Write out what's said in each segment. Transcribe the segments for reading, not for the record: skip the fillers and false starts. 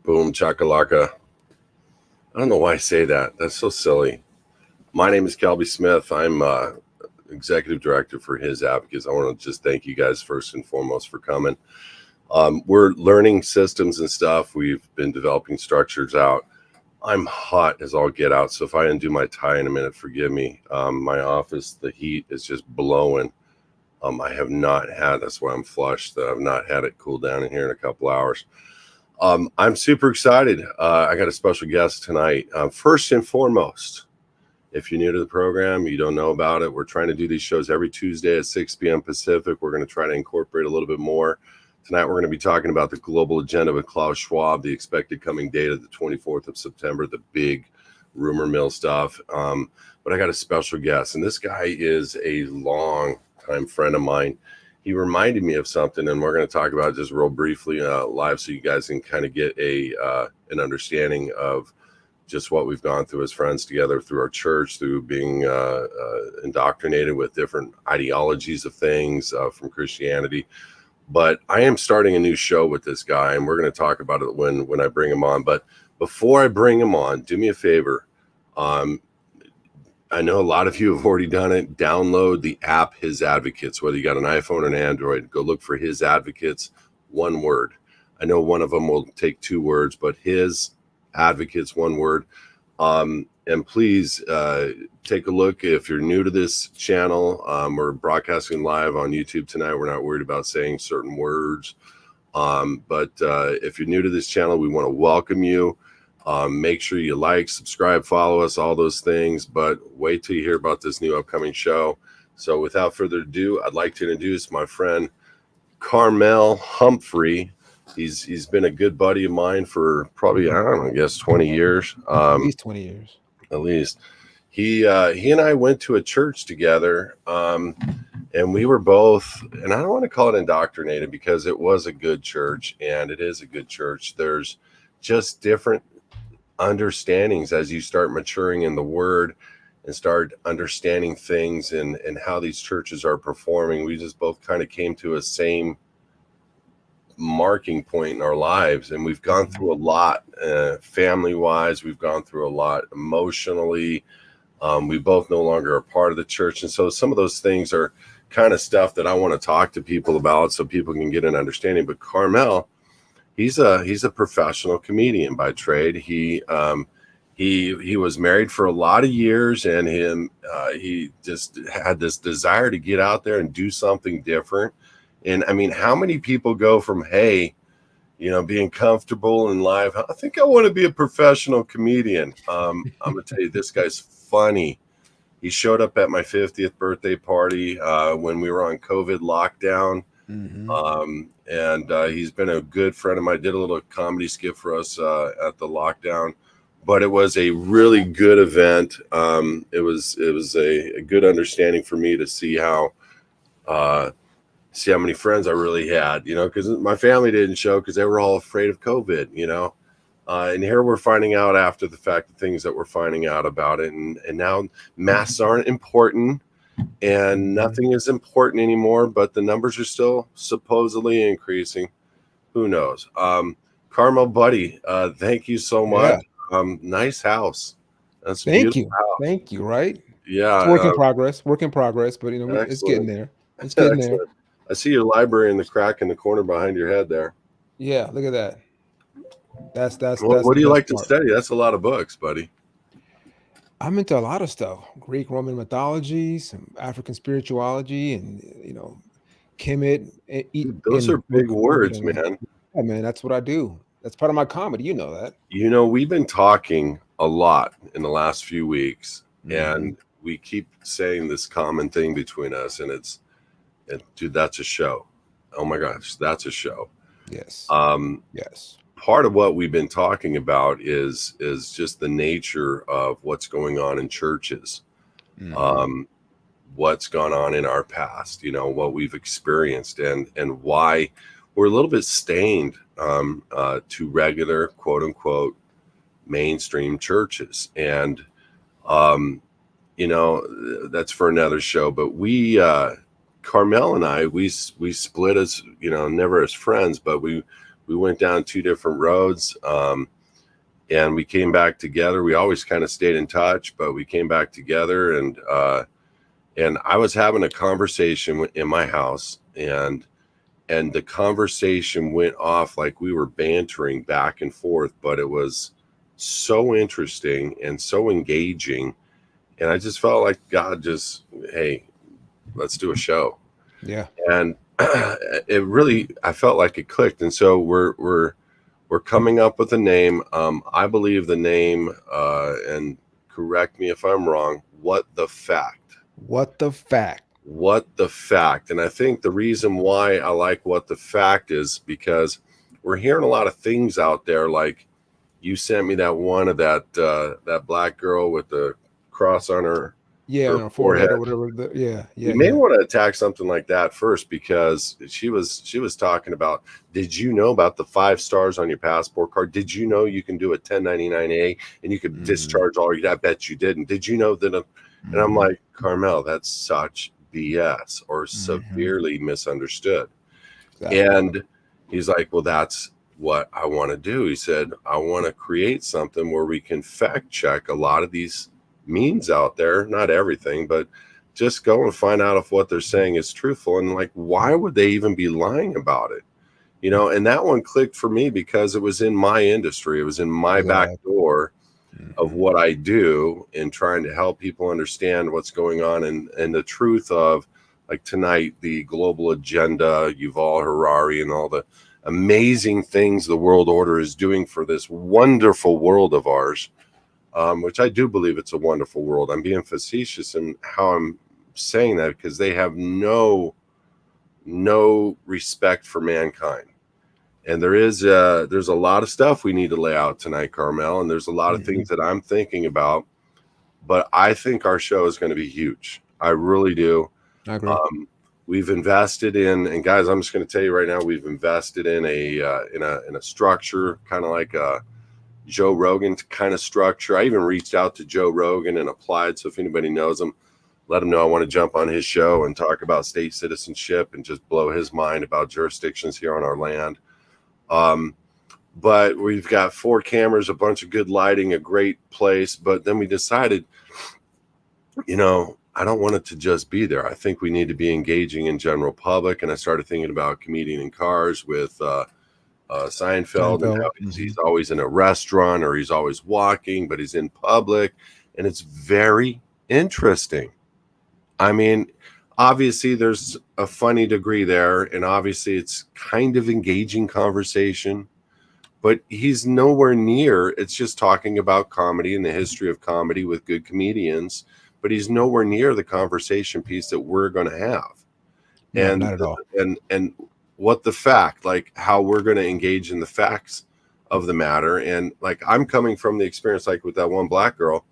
Boom, chakalaka. I don't know why I say that. That's so silly. My name is Kelby Smith. I'm executive director for HISadvocates. I want to just thank you guys first and foremost for coming. We're learning systems and stuff. We've been developing structures out. I'm hot as all get out, so if I undo my tie in a minute, forgive me. My office, the heat is just blowing. I have not had, that's why I'm flushed, that I've not had it cool down in here in a couple hours. I'm super excited. I got a special guest tonight. First and foremost, if you're new to the program, you don't know about it, we're trying to do these shows every Tuesday at 6 p.m. Pacific. We're going to try to incorporate a little bit more. Tonight, we're going to be talking about the global agenda with Klaus Schwab, the expected coming date of the 24th of September, the big rumor mill stuff. But I got a special guest, and this guy is a long-time friend of mine. He reminded me of something, and we're going to talk about it just real briefly live so you guys can kind of get an understanding of just what we've gone through as friends together through our church, through being indoctrinated with different ideologies of things from Christianity. But I am starting a new show with this guy, and we're going to talk about it when I bring him on. But before I bring him on, do me a favor. I know a lot of you have already done it. Download the app HISadvocates, whether you got an iPhone or an Android. Go look for HISadvocates, one word. I know one of them will take 2 words, but HISadvocates, one word. And please take a look. If you're new to this channel, we're broadcasting live on YouTube tonight. We're not worried about saying certain words. But if you're new to this channel, we want to welcome you. Make sure you like, subscribe, follow us, all those things. But wait till you hear about this new upcoming show. So without further ado, I'd like to introduce my friend Carmel Humphrey. He's been a good buddy of mine for probably, I don't know, I guess 20 years. At least 20 years. At least. He and I went to a church together, and we were both, and I don't want to call it indoctrinated because it was a good church, and it is a good church. There's just different understandings as you start maturing in the word and start understanding things and how these churches are performing. We just both kind of came to a same marking point in our lives, and we've gone through a lot family wise. We've gone through a lot emotionally. We both no longer are part of the church, and so some of those things are kind of stuff that I want to talk to people about so people can get an understanding. But Carmel, he's a professional comedian by trade. He was married for a lot of years, and he just had this desire to get out there and do something different. And I mean, how many people go from, hey, being comfortable in life, I think I want to be a professional comedian. I'm going to tell you, this guy's funny. He showed up at my 50th birthday party when we were on COVID lockdown. Mm-hmm. And he's been a good friend of mine. Did a little comedy skit for us at the lockdown, but it was a really good event. It was a good understanding for me to see how many friends I really had, because my family didn't show because they were all afraid of COVID, and here we're finding out after the fact the things that we're finding out about it. And now masks aren't important and nothing is important anymore, but the numbers are still supposedly increasing. Who knows? Carmel, buddy, thank you so much. Yeah. Nice house. That's thank you. House. Thank you. Right. Yeah. It's work in progress, but it's getting there. It's getting there. I see your library in the crack in the corner behind your head there. Yeah, look at that. That's what do you like to study? That's a lot of books, buddy. I'm into a lot of stuff. Greek, Roman mythology, some African spirituality, and Kemet. Those are big words, man. Yeah, man, that's what I do. That's part of my comedy. You know that. We've been talking a lot in the last few weeks, and we keep saying this common thing between us, and dude, that's a show. Oh my gosh, that's a show. Yes. Yes. Part of what we've been talking about is just the nature of what's going on in churches, what's gone on in our past, what we've experienced, and why we're a little bit stained to regular, quote unquote, mainstream churches. And that's for another show. But Carmel and I, we split as, never as friends, but we we went down two different roads. And we came back together. We always kind of stayed in touch, but we came back together, and I was having a conversation in my house, and the conversation went off like we were bantering back and forth, but it was so interesting and so engaging. And I just felt like God just, hey, let's do a show. Yeah. And it really, I felt like it clicked. And so we're coming up with a name. I believe the name, and correct me if I'm wrong, What the Fact. What the Fact. What the Fact. And I think the reason why I like What the Fact is because we're hearing a lot of things out there. Like you sent me that one of that black girl with the cross on her, Yeah, her on her forehead or whatever. you Yeah. may want to attack something like that first, because she was talking about, did you know about the 5 stars on your passport card? Did you know you can do a 1099A and you could discharge all your, I bet you didn't. Did you know that? And I'm like, Carmel, that's such BS or severely misunderstood. Exactly. And he's like, well, that's what I want to do. He said, I want to create something where we can fact check a lot of these memes out there, not everything, but just go and find out if what they're saying is truthful. And like, why would they even be lying about it? You know, and that one clicked for me because it was in my industry. It was in my back door of what I do in trying to help people understand what's going on, and the truth of, like tonight, the global agenda, Yuval Harari, and all the amazing things the world order is doing for this wonderful world of ours. Which I do believe it's a wonderful world. I'm being facetious in how I'm saying that, because they have no respect for mankind. And there's a lot of stuff we need to lay out tonight, Carmel, and there's a lot of things that I'm thinking about. But I think our show is going to be huge. I really do. I agree. We've invested in, and guys, I'm just going to tell you right now, we've invested in a structure, kind of like a Joe Rogan kind of structure. I even reached out to Joe Rogan and applied. So if anybody knows him, let him know I want to jump on his show and talk about state citizenship and just blow his mind about jurisdictions here on our land. But we've got 4 cameras, a bunch of good lighting, a great place. But then we decided, you know, I don't want it to just be there. I think we need to be engaging in general public. And I started thinking about Comedian in Cars with Seinfeld, and how he's always in a restaurant or he's always walking, but he's in public, and it's very interesting. I mean, obviously there's a funny degree there, and obviously it's kind of engaging conversation, but he's nowhere near. It's just talking about comedy and the history of comedy with good comedians, but he's nowhere near the conversation piece that we're going to have. No, And not at all. And what the fact, like how we're going to engage in the facts of the matter. And like, I'm coming from the experience, like with that one black girl,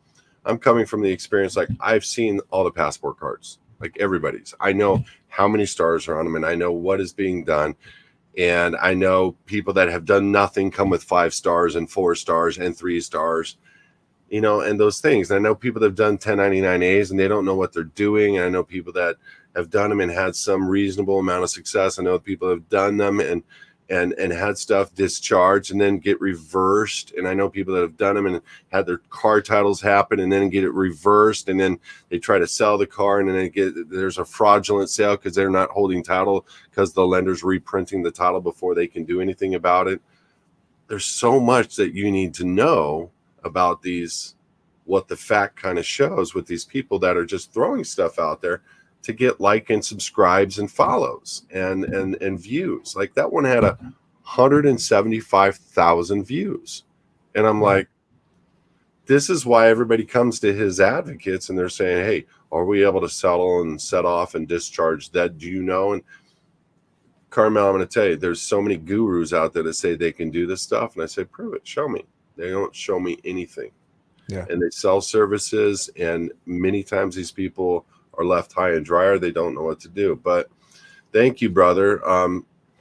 I'm coming from the experience, like I've seen all the passport cards, like everybody's. I know how many stars are on them, and I know what is being done. And I know people that have done nothing come with 5 stars and 4 stars and 3 stars, you know, and those things. And I know people that have done 1099As and they don't know what they're doing. And I know people that have done them and had some reasonable amount of success. I know people have done them and had stuff discharged and then get reversed. And I know people that have done them and had their car titles happen and then get it reversed. And then they try to sell the car, and then there's a fraudulent sale because they're not holding title because the lender's reprinting the title before they can do anything about it. There's so much that you need to know about these, what the fact kind of shows with these people that are just throwing stuff out there to get like and subscribes and follows and views. Like that one had 175,000 views. And I'm like, this is why everybody comes to his advocates and they're saying, hey, are we able to settle and set off and discharge that? Do you know? And Carmel, I'm going to tell you, there's so many gurus out there that say they can do this stuff. And I say, prove it, show me. They don't show me anything. Yeah. And they sell services. And many times these people are left high and dry, or they don't know what to do. But thank you, brother.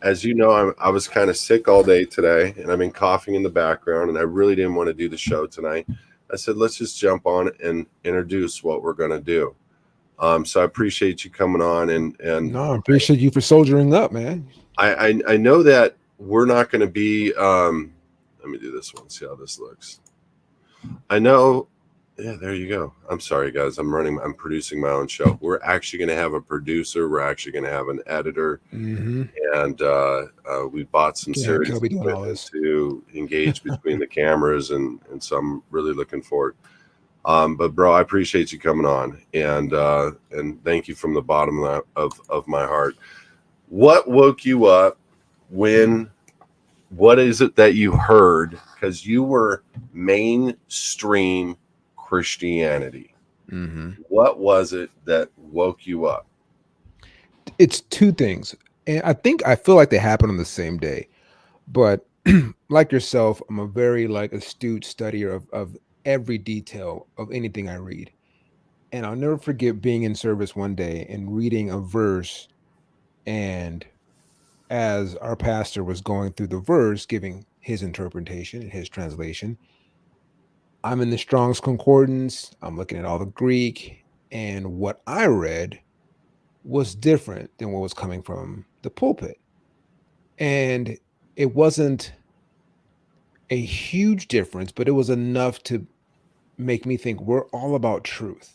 As you know, I was kind of sick all day today, and I've been coughing in the background, and I really didn't want to do the show tonight. I said, let's just jump on and introduce what we're going to do. So I appreciate you coming on, and no, I appreciate you for soldiering up, man. I know that we're not going to be. Let me do this one. See how this looks. I know. Yeah, there you go. I'm sorry, guys. I'm producing my own show. We're actually going to have a producer. We're actually going to have an editor, Mm-hmm. and we bought some Can't have serious Kelby doing all equipment this. to engage between the cameras, and so I'm really looking forward. But bro, I appreciate you coming on, and thank you from the bottom of my heart. What woke you up when? What is it that you heard? Because you were mainstream Christianity. Mm-hmm. What was it that woke you up? It's two things, and I feel like they happen on the same day. But like yourself, I'm a very like astute studier of every detail of anything I read. And I'll never forget being in service one day and reading a verse, and as our pastor was going through the verse, giving his interpretation and his translation, I'm in the Strong's Concordance, I'm looking at all the Greek, and what I read was different than what was coming from the pulpit. And it wasn't a huge difference, but it was enough to make me think we're all about truth.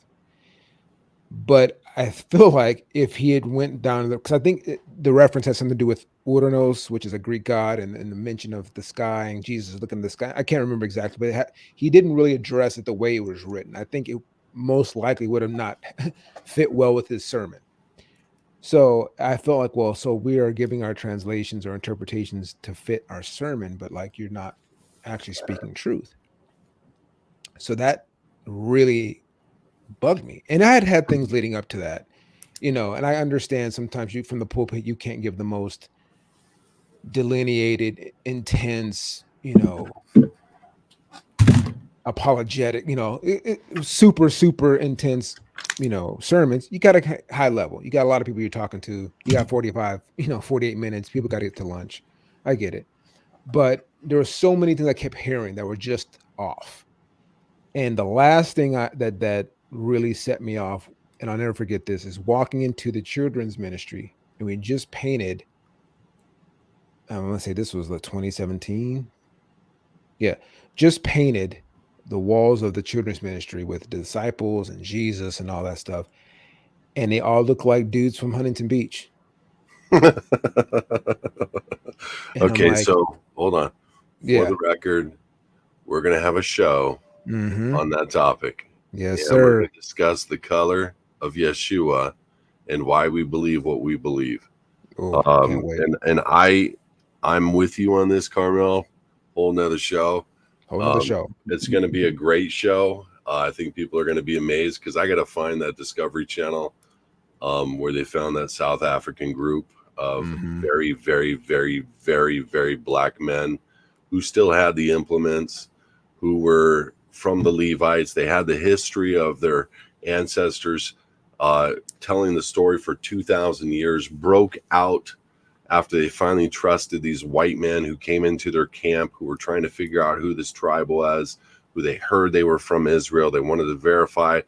But I feel like if he had went down, because I think the reference has something to do with Uranus, which is a Greek god, and the mention of the sky and Jesus looking at the sky. I can't remember exactly, but he didn't really address it the way it was written. I think it most likely would have not fit well with his sermon. So I felt like, well, so we are giving our translations or interpretations to fit our sermon, but like you're not actually speaking truth. So that really bugged me. And I had had things leading up to that, and I understand sometimes you from the pulpit, you can't give the most delineated, intense, apologetic, super, super intense, sermons. You got a high level. You got a lot of people you're talking to. You got 45, 48 minutes. People got to get to lunch. I get it. But there were so many things I kept hearing that were just off. And the last thing that really set me off, and I'll never forget this, is walking into the children's ministry, and we just painted. I'm gonna say this was like 2017. Yeah, just painted the walls of the children's ministry with the disciples and Jesus and all that stuff, and they all look like dudes from Huntington Beach. And I'm Okay, like, so hold on. For yeah, the record, we're going to have a show mm-hmm, on that topic, yes, and we're going sir. to discuss the color of Yeshua and why we believe what we believe. Oh, can't wait. And I'm with you on this, Carmel. Whole nother show. Whole nother show. It's going to be a great show. I think people are going to be amazed because I got to find that Discovery Channel where they found that South African group of Mm-hmm. very, very, very, very, very black men who still had the implements, who were from the Levites. They had the history of their ancestors telling the story for 2,000 years, broke out after they finally trusted these white men who came into their camp, who were trying to figure out who this tribe was, who they heard they were from Israel. They wanted to verify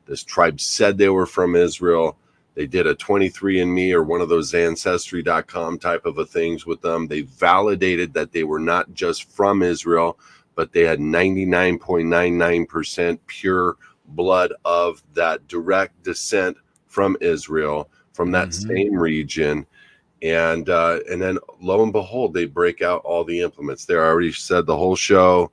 this tribe said they were from Israel. They did a 23andMe or one of those ancestry.com type of a things with them. They validated that they were not just from Israel, but they had 99.99% pure blood of that direct descent from Israel, from that Mm-hmm. same region. And then lo and behold, they break out all the implements. They already said the whole show.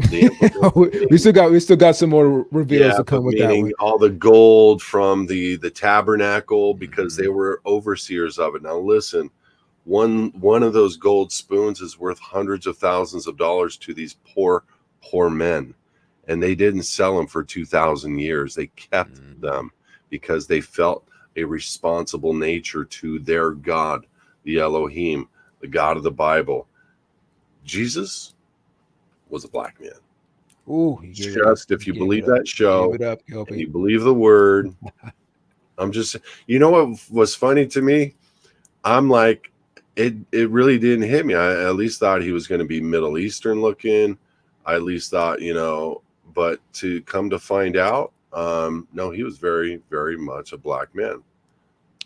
The implements, we still got some more reveals yeah, to but come with that meaning one. all the gold from the tabernacle because Mm-hmm. they were overseers of it. Now listen, one of those gold spoons is worth hundreds of thousands of dollars to these poor men, and they didn't sell them for 2,000 years. They kept Mm-hmm. them because they felt a responsible nature to their God, the Elohim, the God of the Bible. Jesus was a black man. Ooh, he gave it up. Just if He you gave it believe up. that He gave show it up, and you Kelpie. believe the word, I'm just, you know what was funny to me? I'm like, it really didn't hit me. I at least thought he was going to be Middle Eastern looking. I at least thought, but to come to find out, no, he was very, very much a black man. And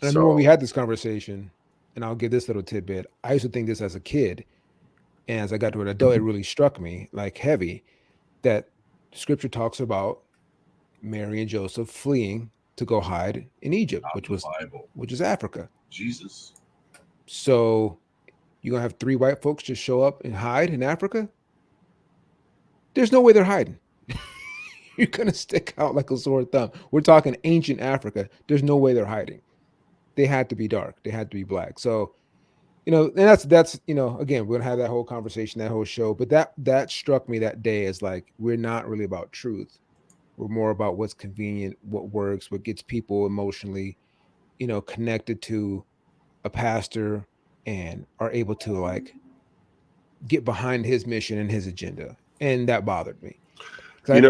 I remember when we So, had this conversation, and I'll give this little tidbit. I used to think this as a kid. And as I got to an adult, it really struck me like heavy that scripture talks about Mary and Joseph fleeing to go hide in Egypt, Not the Bible. which is Africa. Jesus. So you're gonna have three white folks just show up and hide in Africa? There's no way they're hiding. You're gonna stick out like a sore thumb. We're talking ancient Africa. There's no way they're hiding. They had to be dark. They had to be black. So, and that's again, we're gonna have that whole conversation, that whole show. But that struck me that day as like we're not really about truth. We're more about what's convenient, what works, what gets people emotionally, connected to a pastor and are able to like get behind his mission and his agenda. And that bothered me. 'Cause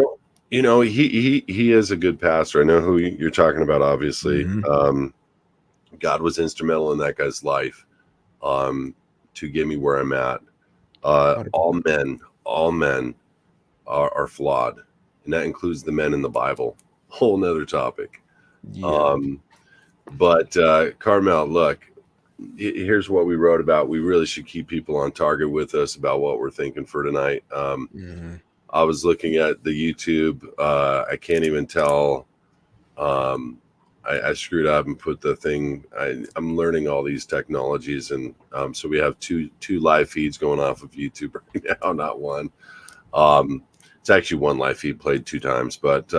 You know, he is a good pastor. I know who you're talking about. Obviously, Mhm. God was instrumental in that guy's life to get me where I'm at. All 100%. men are flawed, and that includes the men in the Bible. Whole nother topic. Yeah. Um, but Carmel, look, here's what we wrote about. We really should keep people on target with us about what we're thinking for tonight. Mhm. I was looking at the YouTube. I can't even tell. I screwed up and put the thing. I'm learning all these technologies, and so we have two live feeds going off of YouTube right now, not one. It's actually one live feed played two times, but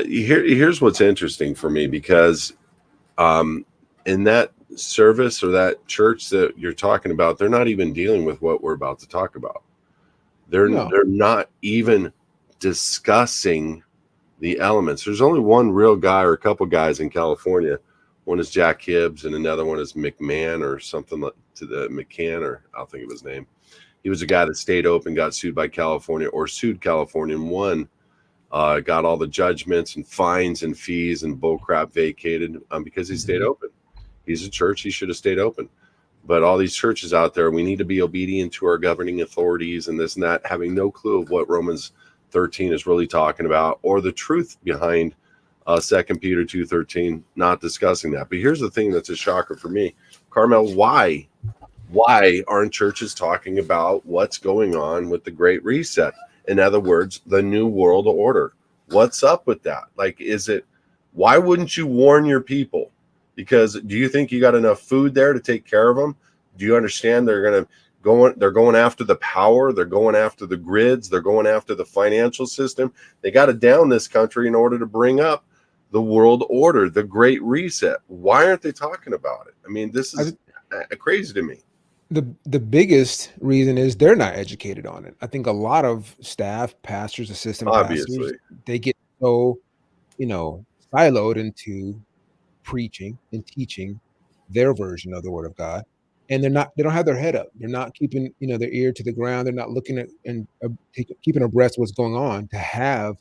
here's what's interesting for me because in that service or that church that you're talking about, they're not even dealing with what we're about to talk about. They're No. not even discussing the elements. There's only one real guy or a couple guys in California. One is Jack Hibbs and another one is McMahon or something like to the McCann, or I'll think of his name. He was a guy that stayed open, got sued by California or sued California and won. Got all the judgments and fines and fees and bullcrap vacated because he stayed Mhm. open. He's a church. He should have stayed open. But all these churches out there, we need to be obedient to our governing authorities and this and that, having no clue of what Romans 13 is really talking about or the truth behind 2 Peter 2:13, not discussing that. But here's the thing that's a shocker for me. Carmel, why aren't churches talking about what's going on with the Great Reset? In other words, the New World Order. What's up with that? Like, why wouldn't you warn your people? Because do you think you got enough food there to take care of them? Do you understand they're going after the power, they're going after the grids, they're going after the financial system. They got to down this country in order to bring up the world order, the Great Reset. Why aren't they talking about it? I mean, this I is crazy to me. the biggest reason is they're not educated on it. I think a lot of staff, pastors, assistant pastors, Obviously. they get so, you know, siloed into preaching and teaching their version of the word of God. And they don't have their head up. They're not keeping, their ear to the ground. They're not looking at and keeping abreast of what's going on to have,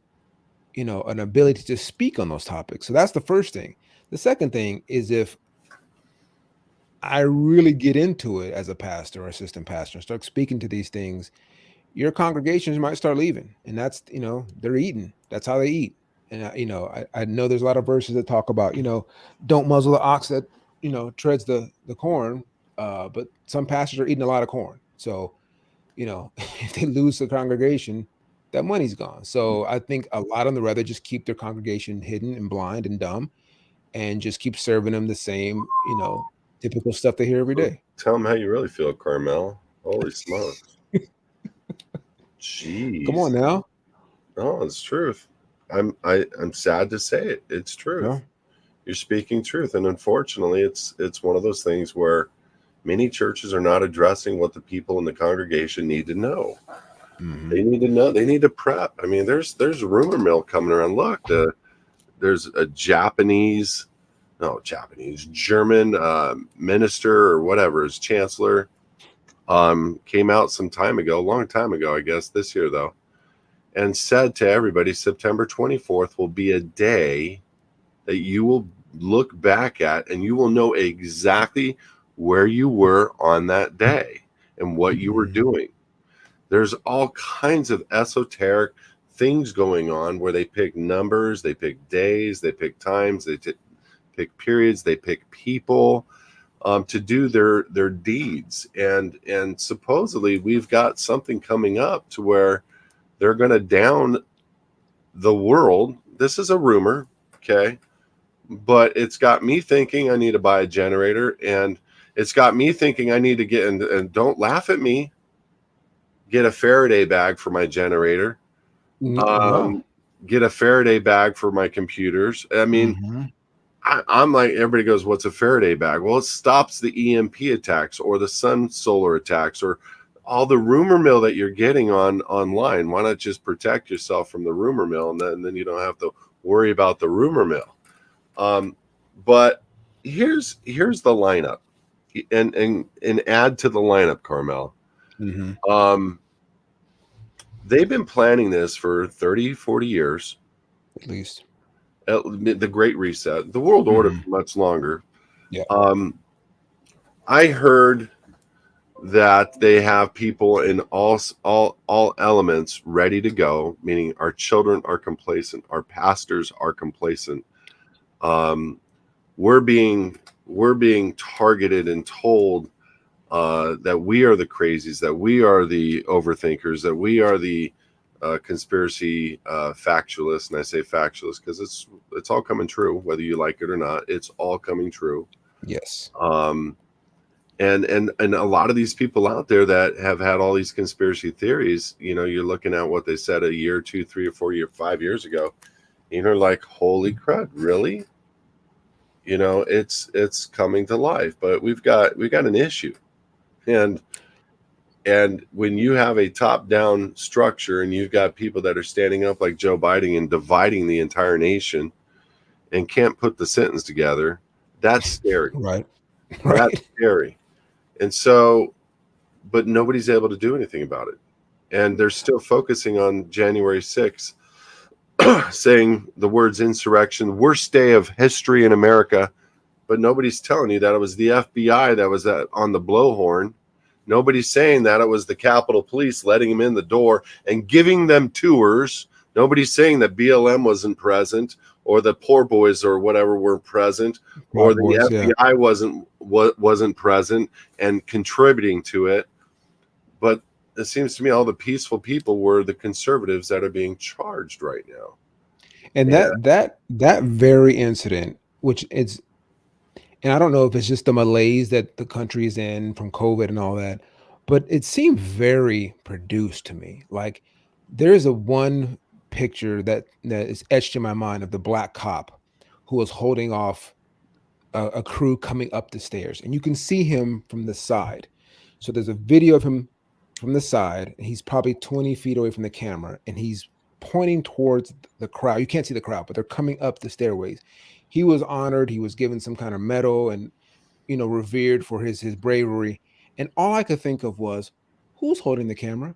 an ability to speak on those topics. So that's the first thing. The second thing is if I really get into it as a pastor or assistant pastor and start speaking to these things, your congregations might start leaving. And that's, they're eating. That's how they eat. And, I know there's a lot of verses that talk about, don't muzzle the ox that, treads the corn. But some pastors are eating a lot of corn. So, if they lose the congregation, that money's gone. So I think a lot of them rather just keep their congregation hidden and blind and dumb and just keep serving them the same, typical stuff they hear every Well, day. tell them how you really feel, Carmel. Holy smokes. Come on Jeez. now. Oh, it's truth. I'm sad to say it. It's Yeah. truth. You're speaking truth. And unfortunately, it's one of those things where many churches are not addressing what the people in the congregation need to know. Hmm. They need to know. They need to prep. I mean, there's rumor mill coming around. Look, there's a German minister or whatever, his chancellor, came out some time ago, a long time ago, I guess this year though, and said to everybody, September 24th will be a day that you will look back at and you will know exactly where you were on that day and what you were Hmm. doing. There's all kinds of esoteric things going on where they pick numbers, they pick days, they pick times, pick periods, they pick people. to do their deeds. And supposedly we've got something coming up to where they're going to down the world. This is a rumor, okay? But it's got me thinking I need to buy a generator, and it's got me thinking I need to get, and don't laugh at me, get a Faraday bag for my generator, Wow. get a Faraday bag for my computers. I mean, Hmm. I'm like, everybody goes, what's a Faraday bag? Well, it stops the EMP attacks or the sun solar attacks or all the rumor mill that you're getting online. Why not just protect yourself from the rumor mill, and then you don't have to worry about the rumor mill. But here's the lineup, and add to the lineup, Carmel. Hmm. Um, they've been planning this for 30, 40 years. At least. The Great Reset, the World Order, Hmm. much longer. Yeah. Um, I heard that they have people in all elements ready to go, meaning our children are complacent, our pastors are complacent. Um, we're being targeted and told that we are the crazies, that we are the overthinkers, that we are the conspiracy factualists. And I say factualists because it's all coming true, whether you like it or not. It's all coming true. Yes. Um, and a lot of these people out there that have had all these conspiracy theories, you're looking at what they said a year, 2, 3, or 4 year, 5 years ago. You're like, holy crud, really? It's coming to life. But we've got an issue. And when you have a top down structure and you've got people that are standing up like Joe Biden and dividing the entire nation and can't put the sentence together, that's scary. Right. That's Right. scary. And so, but nobody's able to do anything about it. And they're still focusing on January 6th, saying the words insurrection, worst day of history in America. But nobody's telling you that it was the FBI that was on the blowhorn. Nobody's saying that it was the Capitol Police letting them in the door and giving them tours. Nobody's saying that BLM wasn't present, or the Poor Boys or whatever were present, or Proud the Boys. Yeah. FBI wasn't present and contributing to it. But it seems to me all the peaceful people were the conservatives that are being charged right now. And Yeah. that very incident, which it's, and I don't know if it's just the malaise that the country is in from COVID and all that, but it seemed very produced to me. Like there's a one picture that is etched in my mind of the black cop who was holding off a crew coming up the stairs, and you can see him from the side. So there's a video of him from the side, and he's probably 20 feet away from the camera, and he's pointing towards the crowd. You can't see the crowd, but they're coming up the stairways. He was honored. He was given some kind of medal and revered for his bravery. And all I could think of was, who's holding the camera?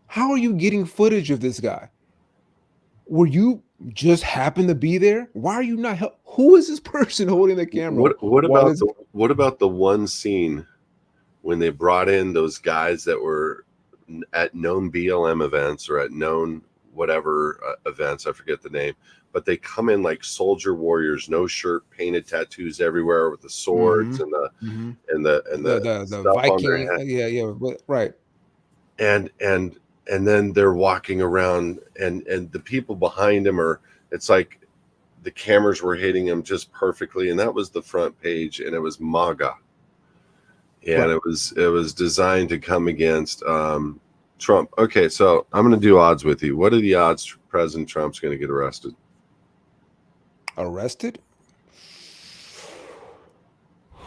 How are you getting footage of this guy? Were you just happen to be there? Why are you not help? Who is this person holding the camera What while about this? the one scene when they brought in those guys that were at known BLM events or at known whatever events, I forget the name, but they come in like soldier warriors, no shirt, painted tattoos everywhere with the swords Mhm, and the mhm. and the and the The stuff on their Viking, head, yeah, right. and and and then they're walking around, and the people behind them are, it's like the cameras were hitting them just perfectly, and that was the front page, and it was MAGA, and Right. it was designed to come against Trump. Okay, so I'm going to do odds with you. What are the odds President Trump's going to get arrested? Arrested?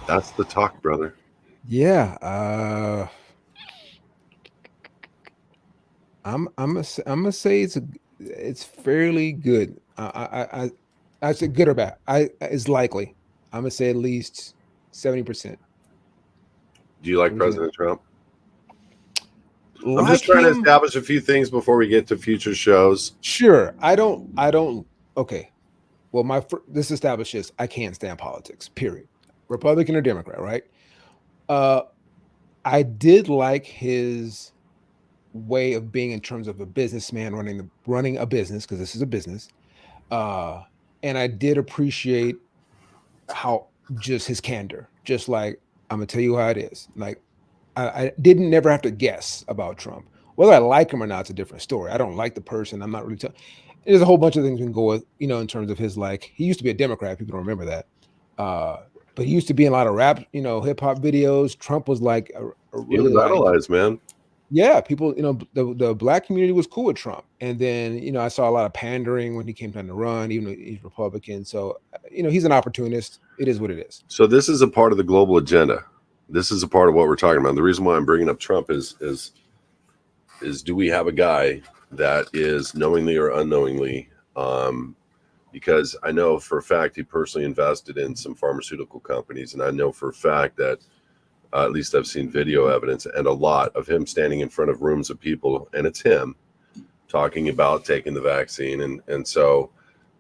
That's the talk, brother. Yeah, I'm gonna say it's fairly good. I say good or bad. It's likely. I'm gonna say at least 70%. Do you like What do you think? President Trump? I'm just Like trying to him? establish a few things before we get to future shows. Sure. I don't. Okay. Well, this establishes I can't stand politics. Period. Republican or Democrat, right? Uh, I did like his way of being in terms of a businessman running a business, because this is a business. Uh, and I did appreciate how just his candor, just like, I'm gonna tell you how it is. Like, I didn't never have to guess about Trump. Whether I like him or not, it's a different story. I don't like the person. I'm not really. There's a whole bunch of things we can go with, in terms of his, like, he used to be a Democrat. People don't remember that, uh, but he used to be in a lot of rap, hip hop videos. Trump was like a He was really like, idolized, man. yeah, people, the black community was cool with Trump, and then I saw a lot of pandering when he came time to run, even though he's Republican. So he's an opportunist. It is what it is. So this is a part of the global agenda. This is a part of what we're talking about. The reason why I'm bringing up Trump is do we have a guy that is knowingly or unknowingly, because I know for a fact he personally invested in some pharmaceutical companies, and I know for a fact that at least I've seen video evidence and a lot of him standing in front of rooms of people, and it's him talking about taking the vaccine, and so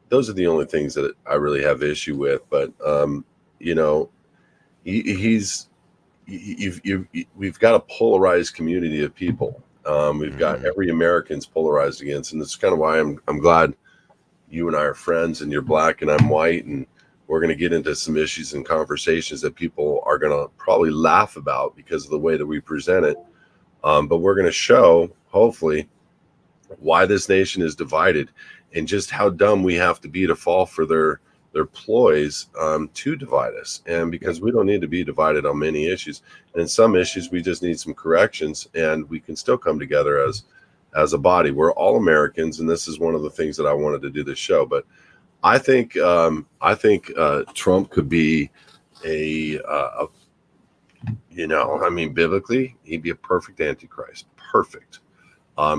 those are the only things that I really have issue with. But you know, he's we've got a polarized community of people. We've got Mhm. every American's polarized against, and that's kind of why I'm glad you and I are friends, and you're black and I'm white, and we're going to get into some issues and conversations that people are going to probably laugh about because of the way that we present it. But we're going to show, hopefully, why this nation is divided and just how dumb we have to be to fall for their ploys to divide us. And Yep. because we don't need to be divided on many issues, and in some issues we just need some corrections, and we can still come together as a body. We're all Americans, and this is one of the things that I wanted to do this show. But I think Trump could be a I mean, biblically, he'd be a perfect antichrist. Perfect.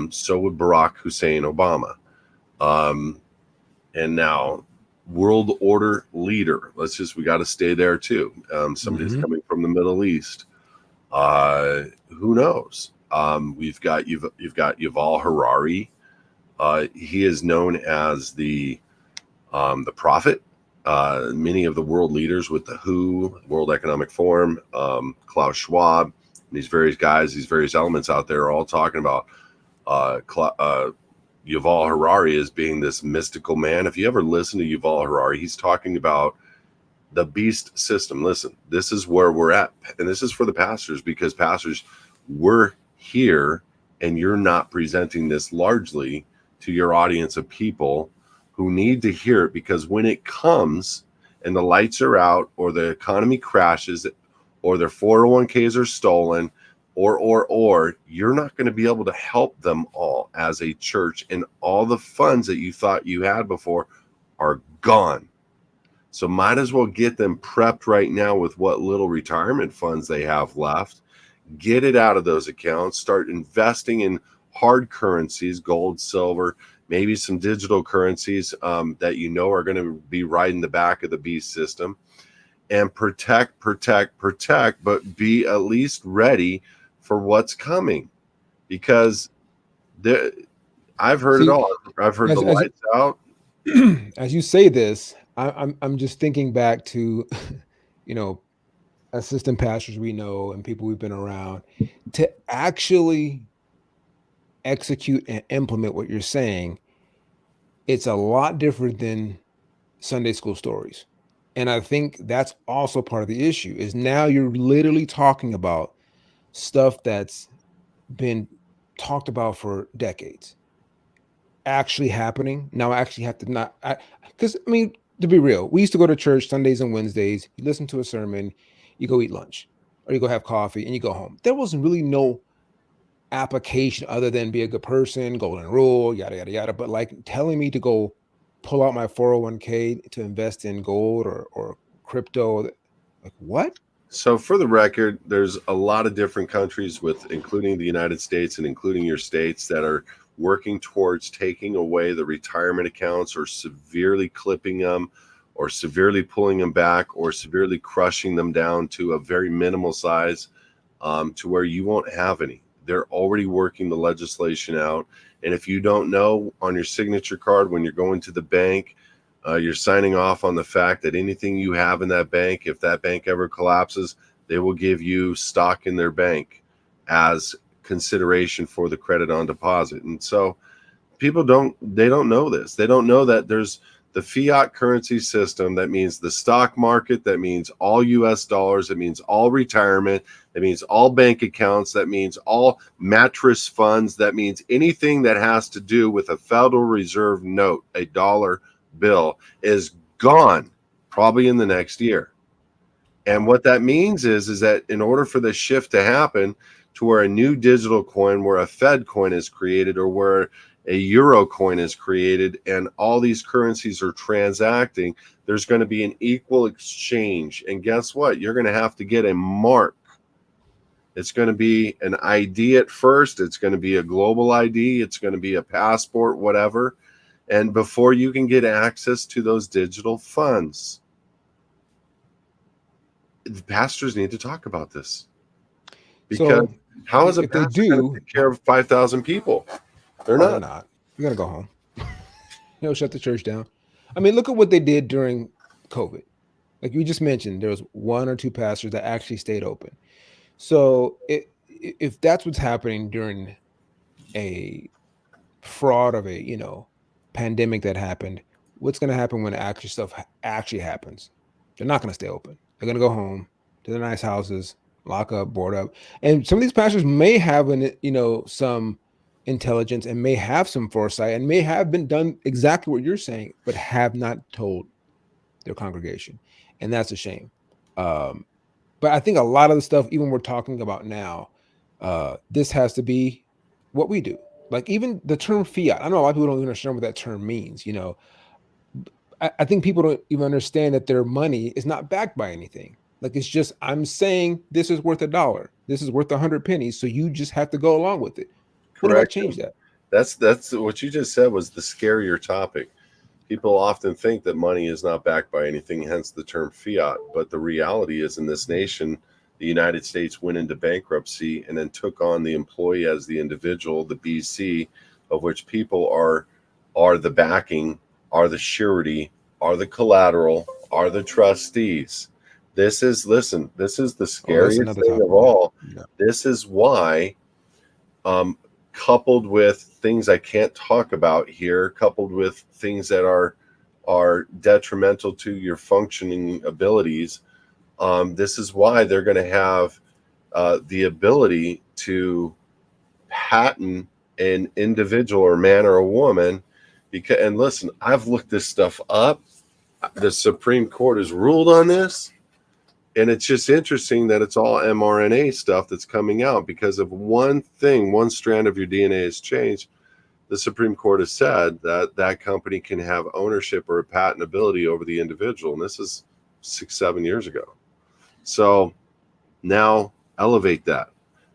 So would Barack Hussein Obama. Um, and now, world order leader. We got to stay there too. Somebody's Mhm. coming from the Middle East. Who knows? You've got Yuval Harari. He is known as the prophet. Many of the world leaders with the WHO, World Economic Forum, Klaus Schwab, these various guys, these various elements out there are all talking about Yuval Harari as being this mystical man. If you ever listen to Yuval Harari, he's talking about the beast system. Listen, this is where we're at. And this is for the pastors, because pastors, we're here and you're not presenting this largely to your audience of people who need to hear it, because when it comes and the lights are out, or the economy crashes, or their 401ks are stolen, or you're not going to be able to help them all as a church, and all the funds that you thought you had before are gone. So might as well get them prepped right now with what little retirement funds they have left. Get it out of those accounts. Start investing in hard currencies, gold, silver, maybe some digital currencies that are going to be riding the back of the beast system. And protect, but be at least ready for what's coming. Because there, I've heard it See, all. I've heard the as as lights out. as you say this, I'm just thinking back to, you know, assistant pastors we know and people we've been around, to actually execute and implement what you're saying. It's a lot different than Sunday school stories. And I think that's also part of the issue, is now you're literally talking about stuff that's been talked about for decades actually happening. Now I actually have to not, because I mean, to be real, we used to go to church Sundays and Wednesdays, you listen to a sermon, you go eat lunch, or you go have coffee and you go home. There was really no application other than be a good person, golden rule, yada yada yada. But like telling me to go pull out my 401k to invest in gold or crypto, like what? So for the record, there's a lot of different countries, with including the United States and including your states, that are working towards taking away the retirement accounts, or severely clipping them, or severely pulling them back, or severely crushing them down to a very minimal size, to where you won't have any. They're already working the legislation out. And if you don't know, on your signature card when you're going to the bank, you're signing off on the fact that anything you have in that bank, if that bank ever collapses, they will give you stock in their bank as consideration for the credit on deposit. And so people don't know this. They don't know that The fiat currency system, that means the stock market, that means all US dollars, that means all retirement, that means all bank accounts, that means all mattress funds, that means anything that has to do with a Federal Reserve note, a dollar bill, is gone probably in the next year. And what that means is that in order for the shift to happen to where a new digital coin, where a Fed coin is created, or where a euro coin is created, and all these currencies are transacting, there's going to be an equal exchange. And guess what? You're going to have to get a mark. It's going to be an ID at first. It's going to be a global ID. It's going to be a passport, whatever. And before you can get access to those digital funds, the pastors need to talk about this. Because So how is a if they pastor going to do, take care of 5,000 people? They're they're not. not. You're gonna go home. Shut the church down. I mean, look at what they did during COVID. Like you just mentioned, there was one or two pastors that actually stayed open. So if that's what's happening during a fraud of a pandemic that happened, what's going to happen when actual stuff actually happens? They're not going to stay open. They're going to go home to their nice houses, lock up, board up. And some of these pastors may have some intelligence and may have some foresight and may have been done exactly what you're saying, but have not told their congregation, and that's a shame. But I think a lot of the stuff, even we're talking about now, this has to be what we do. Like even the term fiat, I know a lot of people don't even understand what that term means. I think people don't even understand that their money is not backed by anything. Like it's just I'm saying this is worth $1, this is worth 100 pennies, so you just have to go along with it. What if I Correct. change that? That's what you just said was the scarier topic. People often think that money is not backed by anything, hence the term fiat. But the reality is, in this nation, the United States went into bankruptcy and then took on the employee as the individual, the BC, of which people are the backing, are the surety, are the collateral, are the trustees. This is the scariest Another thing topic. of all. Yeah. This is why, coupled with things I can't talk about here, coupled with things that are detrimental to your functioning abilities, this is why they're going to have the ability to patent an individual or man or a woman. And listen, I've looked this stuff up. The Supreme Court has ruled on this. And it's just interesting that it's all mRNA stuff that's coming out because of one thing, one strand of your DNA has changed. The Supreme Court has said that that company can have ownership or patentability over the individual. And this is 6-7 years ago. So now elevate that,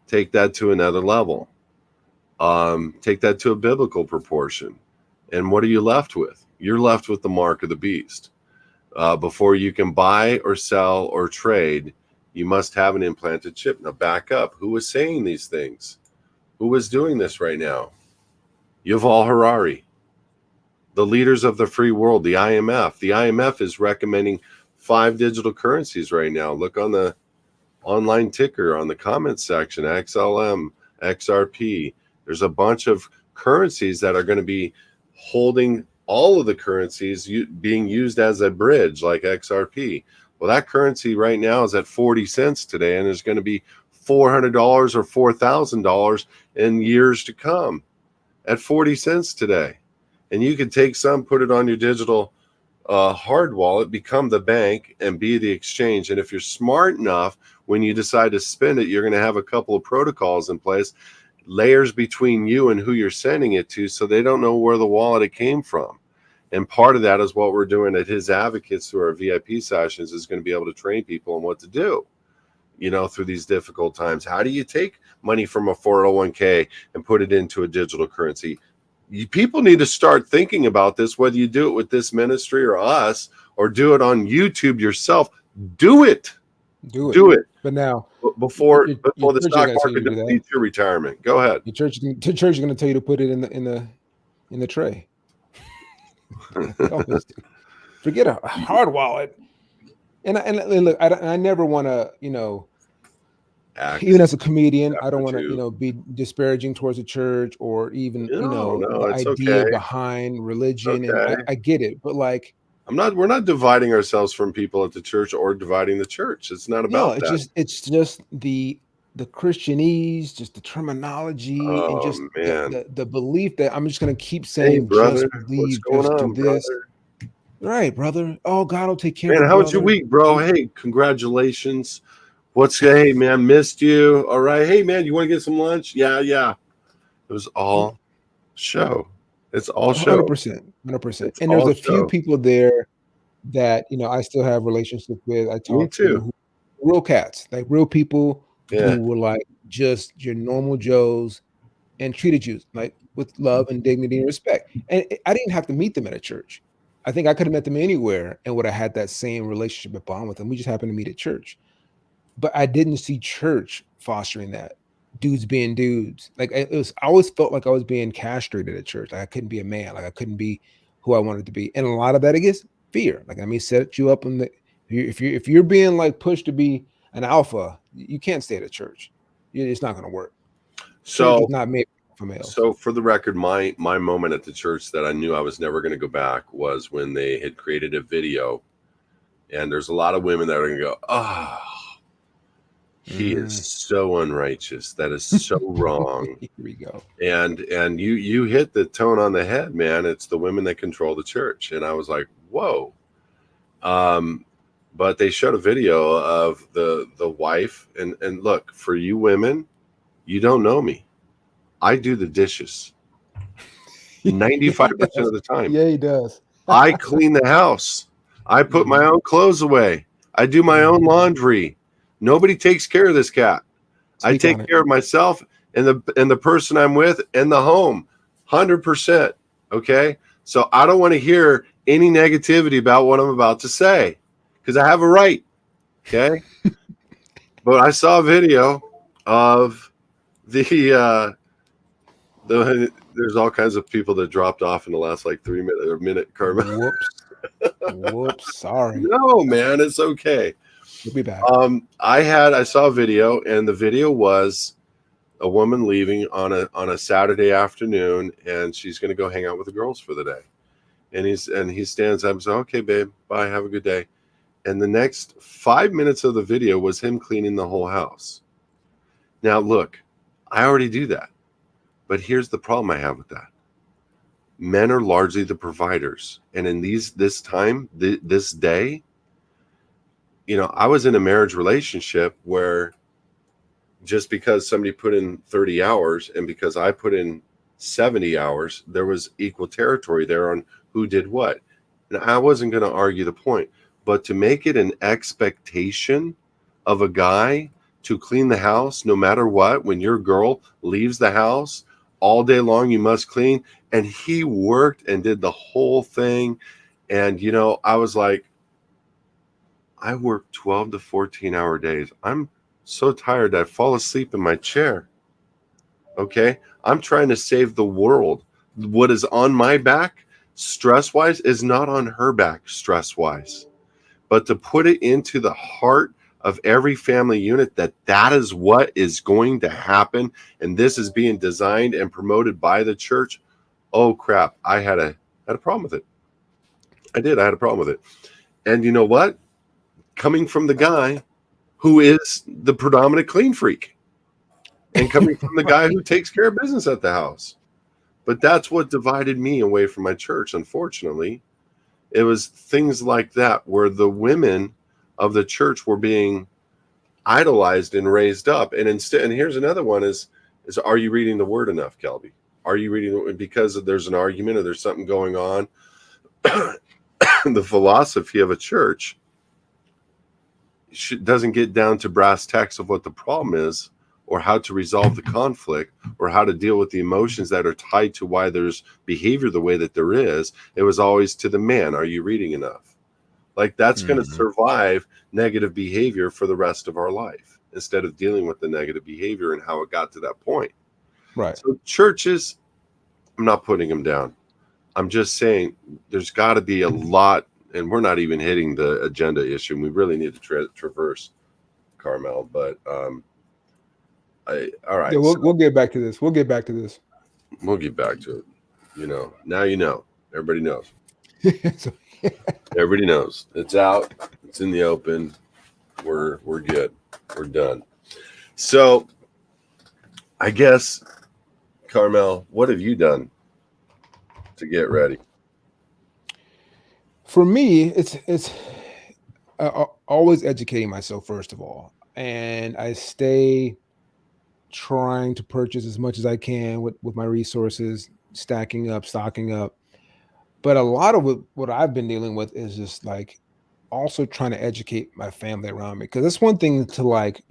take that to another level, take that to a biblical proportion. And what are you left with? You're left with the mark of the beast. Before you can buy or sell or trade, you must have an implanted chip. Now back up. Who was saying these things? Who was doing this right now? Yuval Harari, the leaders of the free world, the IMF. The IMF is recommending 5 digital currencies right now. Look on the online ticker on the comments section, XLM, XRP. There's a bunch of currencies that are going to be holding all of the currencies being used as a bridge, like XRP. Well, that currency right now is at 40 cents today, and there's going to be $400 or $4,000 in years to come at 40 cents today. And you can take some, put it on your digital hard wallet, become the bank, and be the exchange. And if you're smart enough, when you decide to spend it, you're going to have a couple of protocols in place, layers between you and who you're sending it to, so they don't know where the wallet it came from. And part of that is what we're doing at HISadvocates through our VIP sessions, is going to be able to train people on what to do, through these difficult times. How do you take money from a 401k and put it into a digital currency? People need to start thinking about this, whether you do it with this ministry or us, or do it on YouTube yourself. Do it. Do it. But now, before your the church stock ain't gonna tell you market to do that. depletes your retirement. Go ahead. Your church is going to tell you to put it in the tray. Forget a hard wallet. And look, I never want to, Even Acts as a comedian, I chapter don't want to, 2. be disparaging towards the church or even, No, no, the it's okay. idea behind It's religion. And okay. I get it, but like, We're not dividing ourselves from people at the church or dividing the church. It's not no, about that. it's just the Christianese, just the terminology, and Oh just man. the belief that I'm just gonna keep Hey saying, brother, just what's believe, going just do on, this. brother? Right, brother. Oh, God will take care of Man, it, how was your brother. week, bro? Hey, congratulations. Hey man, missed you. All right. Hey man, you want to get some lunch? Yeah, yeah. It was all show. It's all show. 100%, 100%. It's And there's all a few show. people there that, I still have relationship with. I Me talk to too. who real cats, like real people Yeah. who were like just your normal Joes and treated you like with love and dignity and respect. And I didn't have to meet them at a church. I think I could have met them anywhere and would have had that same relationship and bond with them. We just happened to meet at church. But I didn't see church fostering that. Dudes being dudes. Like I always felt like I was being castrated at church. Like I couldn't be a man. Like I couldn't be who I wanted to be. And a lot of that, I guess, fear. Like set you up in the if you're being like pushed to be an alpha, you can't stay at a church. It's not going to work. Church is So not made for males. so for the record, my moment at the church that I knew I was never going to go back was when they had created a video, and there's a lot of women that are going to go, "Oh, he is Mm. so unrighteous. That is so wrong." Here we go. And you hit the tone on the head, man. It's the women that control the church. And I was like, whoa. But they showed a video of the wife, and look, for you women, you don't know me. I do the dishes Yeah, he 95% does. of the time. Yeah, he does. I clean the house. I put my Mhm. own clothes away. I do my own Mhm. laundry. Nobody takes care of this cat. I Speak on take it. care of myself and the person I'm with and the home, 100%. Okay, so I don't want to hear any negativity about what I'm about to say because I have a right. Okay, but I saw a video of the there's all kinds of people that dropped off in the last like 3 minute or minute, Karma. Whoops. Whoops. Sorry. No, man, it's okay. We'll be back. I saw a video, and the video was a woman leaving on a Saturday afternoon, and she's going to go hang out with the girls for the day. And he stands up and says, "Okay, babe, bye, have a good day." And the next 5 minutes of the video was him cleaning the whole house. Now, look, I already do that, but here's the problem I have with that: men are largely the providers, and in this day, I was in a marriage relationship where just because somebody put in 30 hours and because I put in 70 hours, there was equal territory there on who did what. And I wasn't going to argue the point, but to make it an expectation of a guy to clean the house no matter what, when your girl leaves the house all day long, you must clean. And he worked and did the whole thing. And, I was like, I work 12 to 14-hour days. I'm so tired I fall asleep in my chair. Okay. I'm trying to save the world. What is on my back, stress wise, is not on her back, stress wise. But to put it into the heart of every family unit that is what is going to happen, and this is being designed and promoted by the church. Oh crap. I had a problem with it. I did. I had a problem with it. And you know what? Coming from the guy who is the predominant clean freak, and coming from the guy who takes care of business at the house. But that's what divided me away from my church, unfortunately. It was things like that where the women of the church were being idolized and raised up. And here's another one is are you reading the word enough, Kelby? Are you reading, because there's an argument or there's something going on? The philosophy of a church doesn't get down to brass tacks of what the problem is or how to resolve the conflict or how to deal with the emotions that are tied to why there's behavior the way that there is. It was always to the man, are you reading enough? Like that's going to Mhm. survive negative behavior for the rest of our life instead of dealing with the negative behavior and how it got to that point. Right. So churches, I'm not putting them down. I'm just saying there's got to be a lot, and we're not even hitting the agenda issue. And we really need to traverse Carmel, but All Yeah, right, we'll so get back to this. We'll get back to this. we'll get back to it. Now you know. Everybody knows. So, Everybody knows. It's out. It's in the open. We're good. We're done. So I guess, Carmel, what have you done to get ready? for me, it's always educating myself first of all, and I stay trying to purchase as much as I can with my resources, stacking up, stocking up. But a lot of what I've been dealing with is just like also trying to educate my family around me because it's one thing to like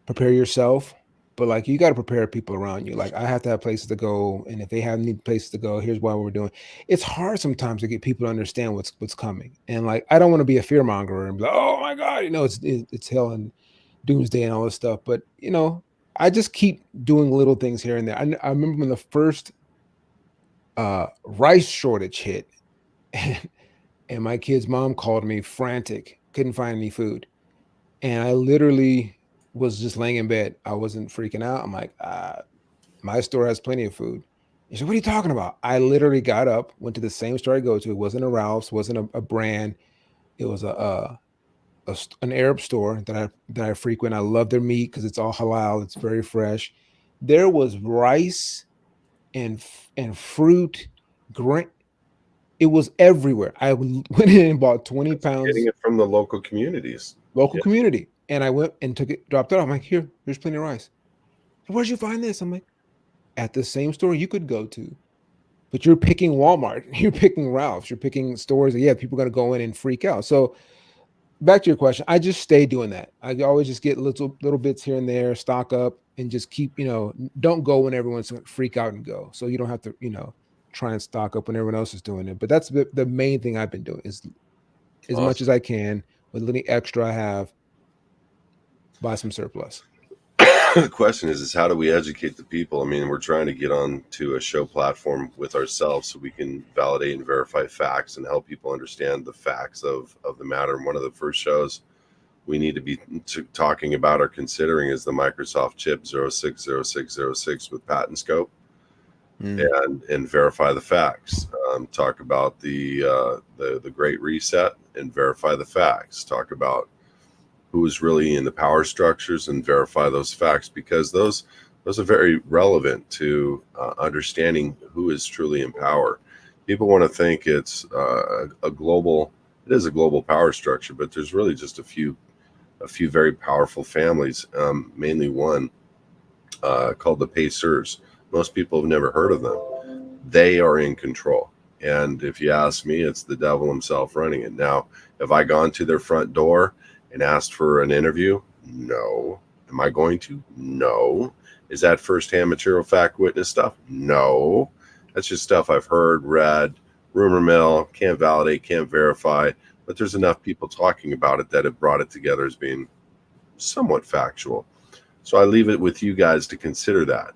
prepare yourself, but like you got to prepare people around you. Like I have to have places to go, and if they have need places to go, here's why we're doing. It's hard sometimes to get people to understand what's coming, and like I don't want to be a fear monger and be like, oh my god, it's hell and doomsday and all this stuff. But I just keep doing little things here and there. I remember when the first rice shortage hit, and my kid's mom called me frantic, couldn't find any food. And I literally was just laying in bed. I wasn't freaking out. I'm like, my store has plenty of food. He said, what are you talking about? I literally got up, went to the same store I go to. It wasn't a Ralph's, wasn't a brand. It was an Arab store that I frequent. I love their meat because it's all halal. It's very fresh. There was rice and fruit, grain. It was everywhere. I went in and bought 20 Getting pounds it from the local communities. local Yeah. community. And I went and took it, dropped it off. I'm like, here's plenty of rice. Where'd you find this? I'm like, at the same store you could go to, but you're picking Walmart, you're picking Ralph's, you're picking stores that, yeah, people are going to go in and freak out. So back to your question, I just stay doing that. I always just get little bits here and there, stock up, and just keep, don't go when everyone's going to freak out and go. So you don't have to, try and stock up when everyone else is doing it. But that's the main thing I've been doing is as much Awesome. as I can with little extra I have, buy some surplus. The question is how do we educate the people? I mean, we're trying to get on to a show platform with ourselves so we can validate and verify facts and help people understand the facts of the matter. And one of the first shows we need to be talking about or considering is the Microsoft chip 060606 with patent scope Mm. and verify the facts. Talk about the Great Reset and verify the facts. Talk about who is really in the power structures and verify those facts because those are very relevant to understanding who is truly in power. People want to think it's a global. It is a global power structure, but there's really just a few very powerful families. Mainly one called the Pacers. Most people have never heard of them. They are in control. And if you ask me, it's the devil himself running it. Now, have I gone to their front door and asked for an interview? No. Am I going to? No. Is that firsthand material fact witness stuff? No. That's just stuff I've heard, read, rumor mill, can't validate, can't verify. But there's enough people talking about it that have brought it together as being somewhat factual. So I leave it with you guys to consider that.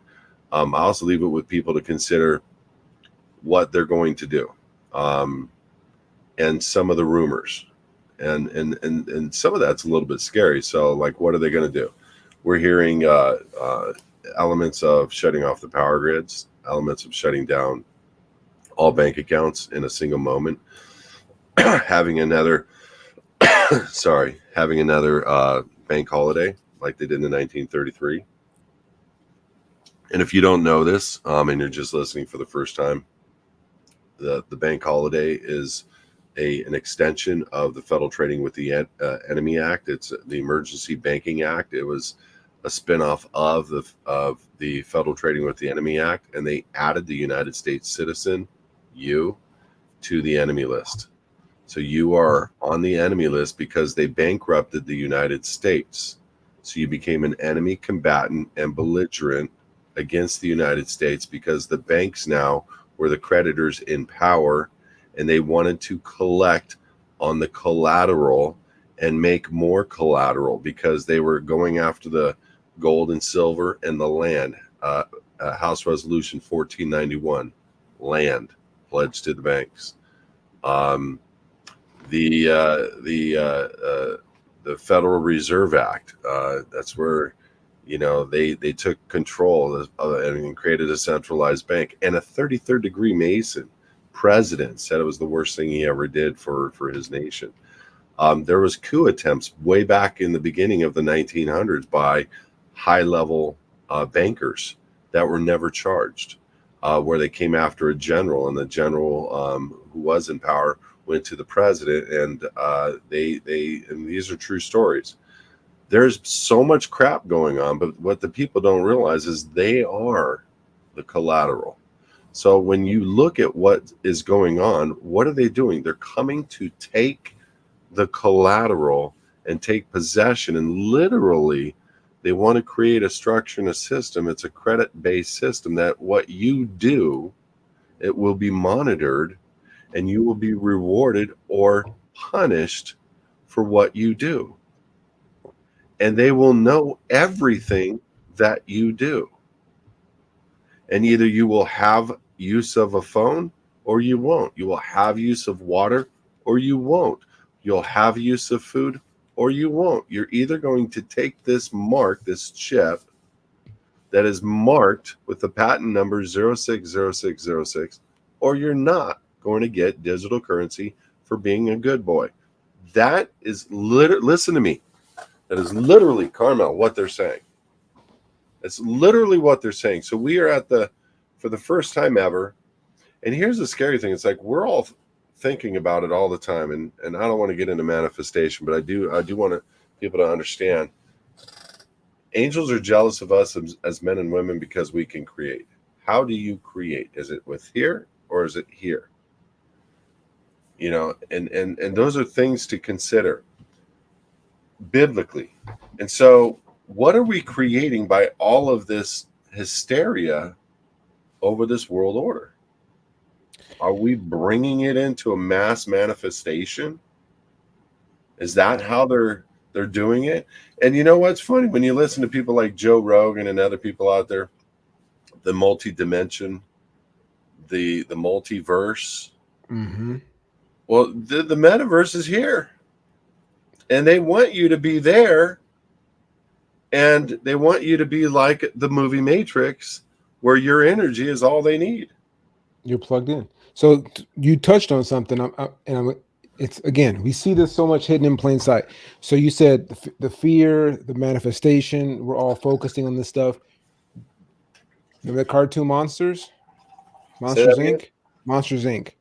I also leave it with people to consider what they're going to do, and some of the rumors, and some of that's a little bit scary. So, like, what are they going to do? We're hearing elements of shutting off the power grids, elements of shutting down all bank accounts in a single moment, having another, having another bank holiday like they did in 1933. And if you don't know this, and you're just listening for the first time, the bank holiday is an extension of the Federal Trading with the Enemy Act. It's the Emergency Banking Act. It was a spinoff of the Federal Trading with the Enemy Act, and they added the United States citizen, you, to the enemy list. So you are on the enemy list because they bankrupted the United States. So you became an enemy combatant and belligerent against the United States because the banks now were the creditors in power, and they wanted to collect on the collateral and make more collateral because they were going after the gold and silver and the land. House Resolution 1491, land pledged to the banks. The Federal Reserve Act. That's where They took control and created a centralized bank. And a 33rd degree Mason president said it was the worst thing he ever did for his nation. There was coup attempts way back in the beginning of the 1900s by high-level bankers that were never charged, where they came after a general, and the general who was in power went to the president, and and these are true stories. There's so much crap going on, but what the people don't realize is they are the collateral. So when you look at what is going on, what are they doing? They're coming to take the collateral and take possession, and literally they want to create a structure and a system. It's a credit-based system that what you do, it will be monitored, and you will be rewarded or punished for what you do. And they will know everything that you do. And either you will have use of a phone or you won't. You will have use of water or you won't. You'll have use of food or you won't. You're either going to take this mark, this chip that is marked with the patent number 060606, or you're not going to get digital currency for being a good boy. That is listen to me. That is literally, Carmel, what they're saying. It's literally what they're saying. So we are for the first time ever. And here's the scary thing. It's like we're all thinking about it all the time. And I don't want to get into manifestation, but I do want people to understand. Angels are jealous of us as men and women because we can create. How do you create? Is it with here or is it here? And those are things to consider biblically. And so what are we creating by all of this hysteria over this world order? Are we bringing it into a mass manifestation? Is that how they're doing it? And you know what's funny? When you listen to people like Joe Rogan and other people out there, the multi-dimension, the multiverse. Mm-hmm. Well, the metaverse is here. And they want you to be there. And they want you to be like the movie Matrix, where your energy is all they need. You're plugged in. So you touched on something, it's again, we see this so much hidden in plain sight. So you said the fear, the manifestation, we're all focusing on this stuff. Remember the cartoon Monsters? Say that Monsters again? Inc. Monsters Inc.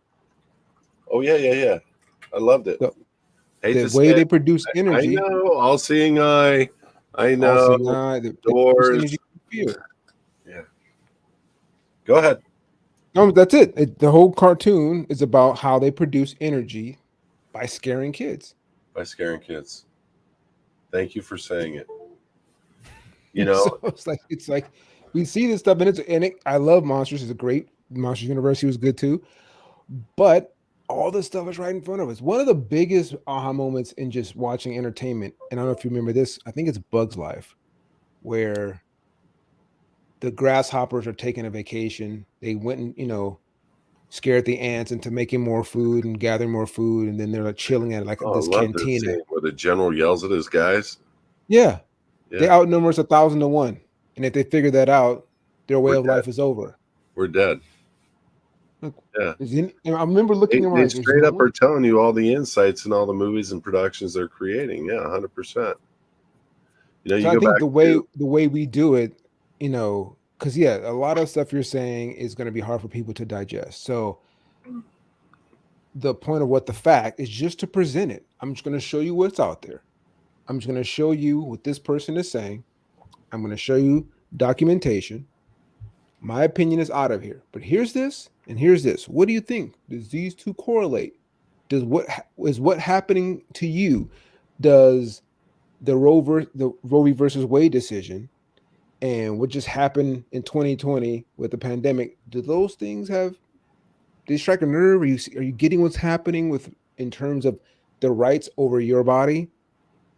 Oh, yeah. I loved it. Hate The to way say they it. produce I energy, know, all-seeing eye. I all know. seeing eye, they produce Doors. energy fear. Yeah. Go ahead. No, that's it. The whole cartoon is about how they produce energy by scaring kids. By scaring kids. Thank you for saying it. So it's like we see this stuff, and I love Monsters. It's a great Monsters University was good too, but all this stuff is right in front of us. One of the biggest aha moments in just watching entertainment, and I don't know if you remember this. I think it's Bug's Life, where the grasshoppers are taking a vacation. They went and scared the ants into making more food and gathering more food, and then they're like chilling at like Oh, this I love this cantina. scene where the general yells at his guys. Yeah, they Yeah, outnumber us 1,000 to 1, and if they figure that out, their way we're of dead. life is over. We're dead. Like, Yeah. and I remember looking They around. There's straight no up are one. telling you all the insights and all the movies and productions they're creating. Yeah, 100%. So You I go think back to, the way we do it, because yeah, a lot of stuff you're saying is going to be hard for people to digest. So the point of what the fact is just to present it. I'm just going to show you what's out there. I'm just going to show you what this person is saying. I'm going to show you documentation. My opinion is out of here, but here's this and here's this. What do you think? Does these two correlate? Is what happening to you? Does the Roe v. versus Wade decision and what just happened in 2020 with the pandemic? Do those things have? They strike a nerve? Are you getting what's happening with in terms of the rights over your body?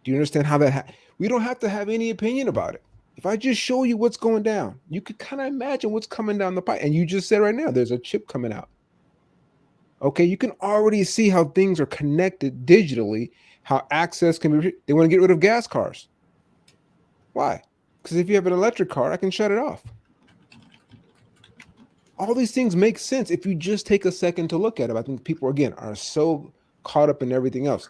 Do you understand how that? We don't have to have any opinion about it. If I just show you what's going down, you could kind of imagine what's coming down the pipe. And you just said right now, there's a chip coming out. Okay, you can already see how things are connected digitally, how access can be. They want to get rid of gas cars. Why? Because if you have an electric car, I can shut it off. All these things make sense if you just take a second to look at them. I think people, again, are so caught up in everything else.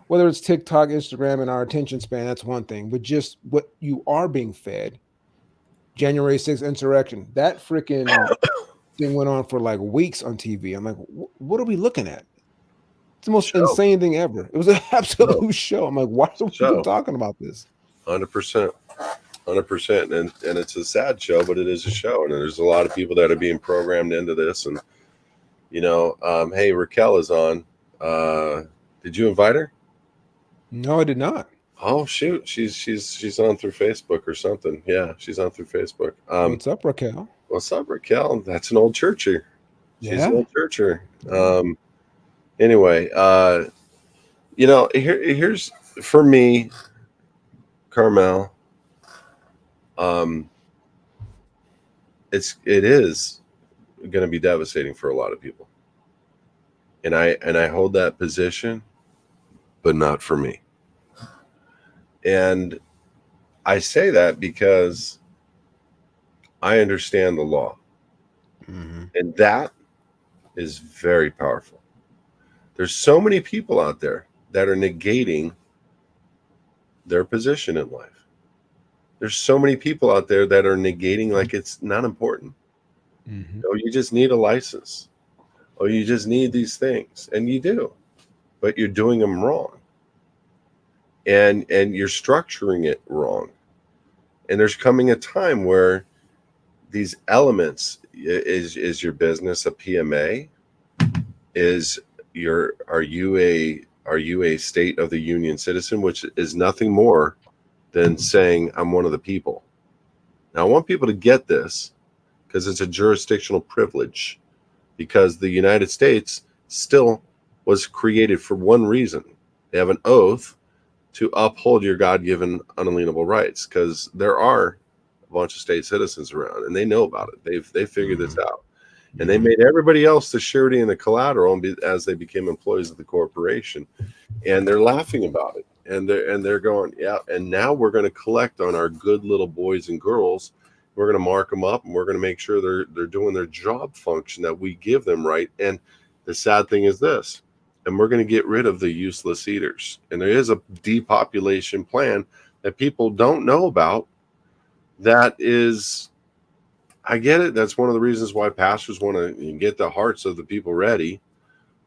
Whether it's TikTok, Instagram, and our attention span, that's one thing. But just what you are being fed, January 6th insurrection, that freaking thing went on for like weeks on TV. I'm like, what are we looking at? It's the most Show, insane thing ever. It was an show, absolute show. I'm like, why are we even show, talking about this? 100%, 100%. And it's a sad show, but it is a show, and there's a lot of people that are being programmed into this. And hey, Raquel is on. Did you invite her? No, I did not. Oh shoot, she's on through Facebook or something. Yeah, she's on through Facebook. What's up, Raquel? What's up, Raquel? That's an old churcher. She's an Yeah. old churcher. Anyway, here's for me, Carmel. Um, it is going to be devastating for a lot of people, and I hold that position, but not for me. And I say that because I understand the law, and that is very powerful. There's so many people out there that are negating their position in life. There's so many people out there that are negating like it's not important. Oh, you just need a license. Oh, you just need these things, and you do, but you're doing them wrong, and you're structuring it wrong. And there's coming a time where these elements is your business a PMA? Are you a state of the union citizen, which is nothing more than saying I'm one of the people. Now I want people to get this because it's a jurisdictional privilege, because the United States still was created for one reason. They have an oath to uphold your God-given unalienable rights, because there are a bunch of state citizens around and they know about it. They've figured this out. And they made everybody else the surety and the collateral as they became employees of the corporation. And they're laughing about it. And they're going, yeah. And now we're going to collect on our good little boys and girls. We're going to mark them up, and we're going to make sure they're doing their job function that we give them, right? And the sad thing is this, and we're going to get rid of the useless eaters. And there is a depopulation plan that people don't know about. That is, I get it. That's one of the reasons why pastors want to get the hearts of the people ready.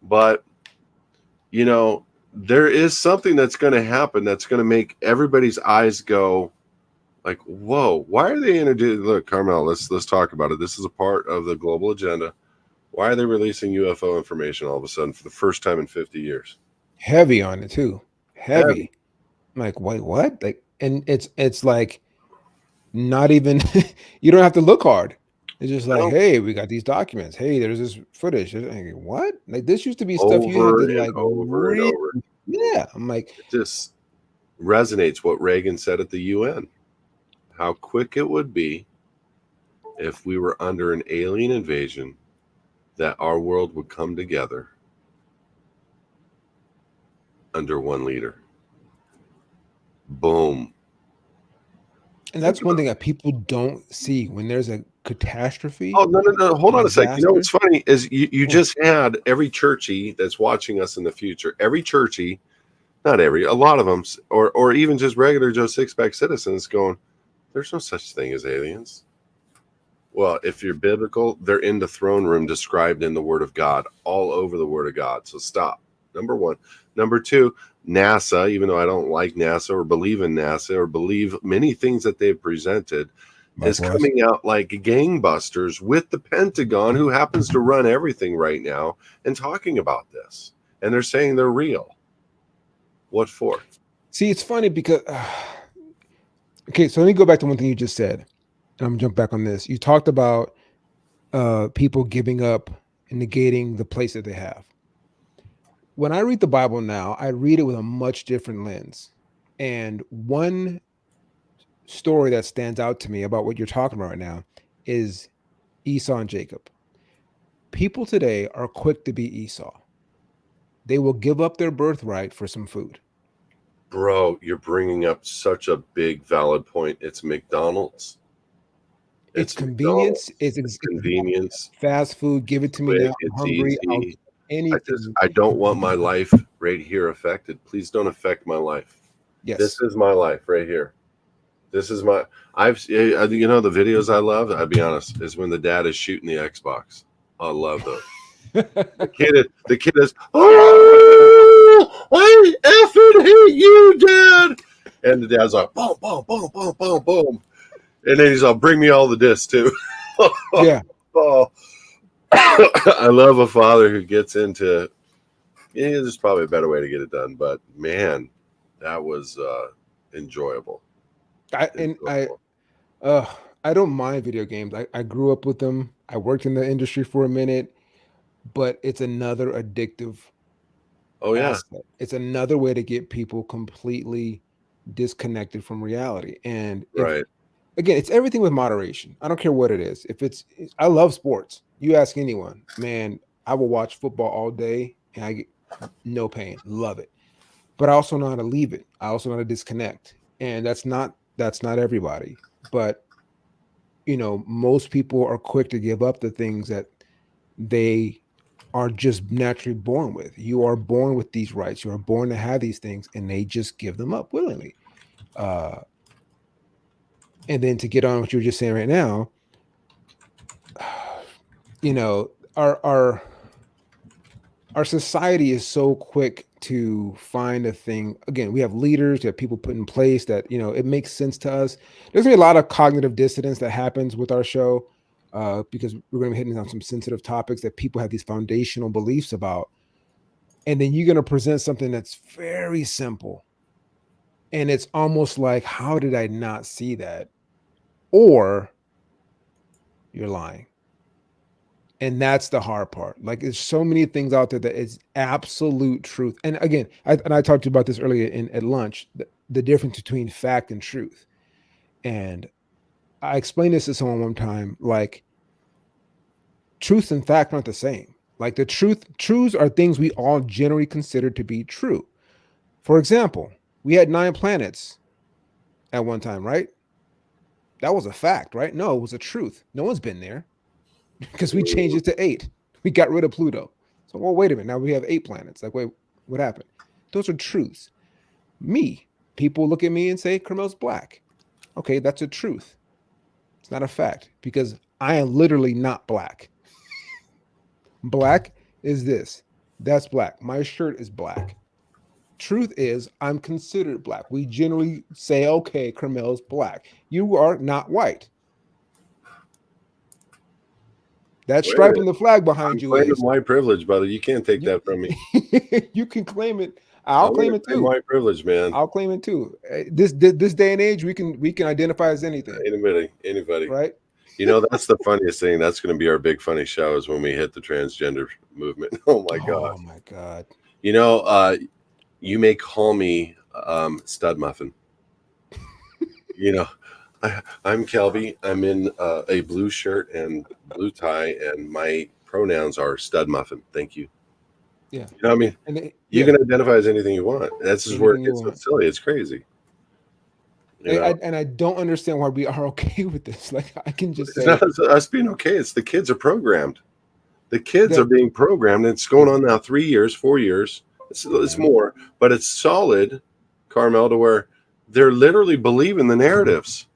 But, there is something that's going to happen that's going to make everybody's eyes go like, whoa, why are they introducing? Look, Carmel, let's talk about it. This is a part of the global agenda. Why are they releasing UFO information all of a sudden for the first time in 50 years? Heavy on it too. Heavy. Heavy. I'm like, wait, what? Like, and it's like not even you don't have to look hard. It's just like, No, hey, we got these documents. Hey, there's this footage. Like, what? Like this used to be stuff you had over to and like over and read. over. Yeah. I'm like, It just resonates what Reagan said at the UN. How quick it would be if we were under an alien invasion, that our world would come together under one leader. Boom. and Think that's one about thing it. that people don't see when there's a Oh, catastrophe, no. a Hold on a sec. disaster. What's funny is you Yeah. just had every churchy that's watching us in the future, every churchy, not every, a lot of them, or even just regular Joe Sixpack citizens going, there's no such thing as aliens. Well, if you're biblical, they're in the throne room described in the Word of God, all over the Word of God. So stop. Number one. Number two, NASA, even though I don't like NASA or believe in NASA or believe many things that they've presented, is Likewise. coming out like gangbusters with the Pentagon, who happens to run everything right now, and talking about this. And they're saying they're real. What for? See, it's funny because okay, so let me go back to one thing you just said. And I'm gonna jump back on this. You talked about people giving up and negating the place that they have. When I read the Bible now, I read it with a much different lens. And one story that stands out to me about what you're talking about right now is Esau and Jacob. People today are quick to be Esau. They will give up their birthright for some food. Bro, you're bringing up such a big, valid point. It's McDonald's. It's It's convenience. McDonald's. It's convenience. Fast food. Give it to me now. Quick. I'm It's hungry. I'll easy. get anything. I don't want my life right here affected. Please don't affect my life. This Yes. is my life right here. This is my. You know, the videos I love. I'll be honest, is when the dad is shooting the Xbox. I love those. The kid is. Oh, I effing hate you, Dad. And the dad's like, boom, boom, boom, boom, boom, boom. And then he's like, bring me all the discs too. Yeah. Oh, I love a father who gets into. Yeah, there's probably a better way to get it done, but man, that was enjoyable. I and I Enjoyable. uh I don't mind video games. I grew up with them. I worked in the industry for a minute, but it's another addictive Oh yeah, asset. It's another way to get people completely disconnected from reality. And if right. again, it's everything with moderation. I don't care what it is. If I love sports. You ask anyone, man, I will watch football all day and I get no pain. Love it. But I also know how to leave it. I also know how to disconnect. And that's not everybody. But most people are quick to give up the things that they are just naturally born with. You are born with these rights. You are born to have these things, and they just give them up willingly. Uh, and then to get on what you were just saying right now, you know, our society is so quick to find a thing. Again, we have leaders, we have people put in place that it makes sense to us. There's gonna be a lot of cognitive dissonance that happens with our show, because we're gonna be hitting on some sensitive topics that people have these foundational beliefs about, and then you're gonna present something that's very simple, and it's almost like, how did I not see that? Or you're lying. And that's the hard part. Like, there's so many things out there that is absolute truth. And again, I talked to you about this earlier at lunch, the difference between fact and truth. And I explained this to someone one time, like, truth and fact aren't the same. Like, truths are things we all generally consider to be true. For example, we had 9 planets at one time, right? That was a fact, right? No, it was a truth. No one's been there because we changed it to 8. We got rid of Pluto. So, well, wait a minute. Now we have 8 planets. Like, wait, what happened? Those are truths. Me, people look at me and say, Carmel's black. Okay, that's a truth. It's not a fact because I am literally not black. Black is this. That's black. My shirt is black. Truth is, I'm considered black. We generally say, okay, Carmel's black. You are not white. That Wait a stripe minute. on the flag I'm behind you claiming is white privilege, brother. You can't take you. that from me. You can claim it. I'll I'm claim gonna it claim too. white privilege, man. I'll claim it too. This day and age, we can identify as anything, Anybody. right? You know, that's the funniest thing. That's going to be our big funny show is when we hit the transgender movement. Oh my Oh gosh. my god. You know, you may call me Stud Muffin. You know, I'm Kelby. I'm in a blue shirt and blue tie, and my pronouns are Stud Muffin. Thank you. Yeah. You know what I mean? You Yeah. can identify as anything you want. That's just where it Anything you gets so want. silly. It's crazy. You know, And I don't understand why we are okay with this. Like, I can just it's say not us being okay. It's the kids are programmed. The kids are that. being programmed. It's going on now 3 years, 4 years. It's Mhm. more, but it's solid, Carmel, to where they're literally believing the narratives.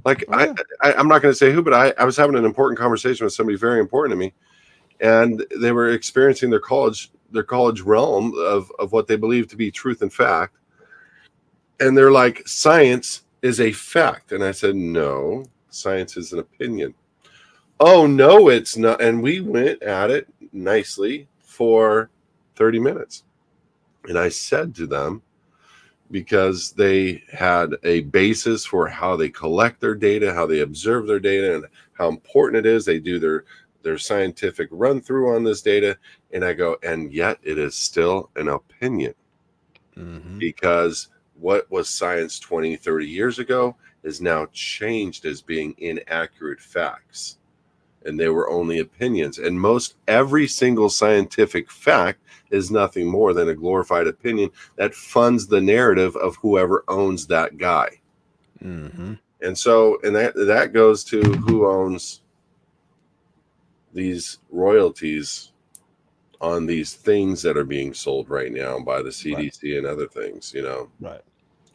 Like Oh yeah. I'm not going to say who, but I was having an important conversation with somebody very important to me, and they were experiencing their college realm of what they believe to be truth and fact, and they're like, science is a fact, and I said, no, science is an opinion. Oh no, it's not. And we went at it nicely for 30 minutes. And I said to them, because they had a basis for how they collect their data, how they observe their data, and how important it is. They do their scientific run through on this data. And I go, and yet it is still an opinion, Hmm. because what was science 20, 30 years ago is now changed as being inaccurate facts. and they were only opinions. And most every single scientific fact is nothing more than a glorified opinion that funds the narrative of whoever owns that guy. Mm-hmm. And so, and that goes to who owns these royalties on these things that are being sold right now by the CDC and other things, Right.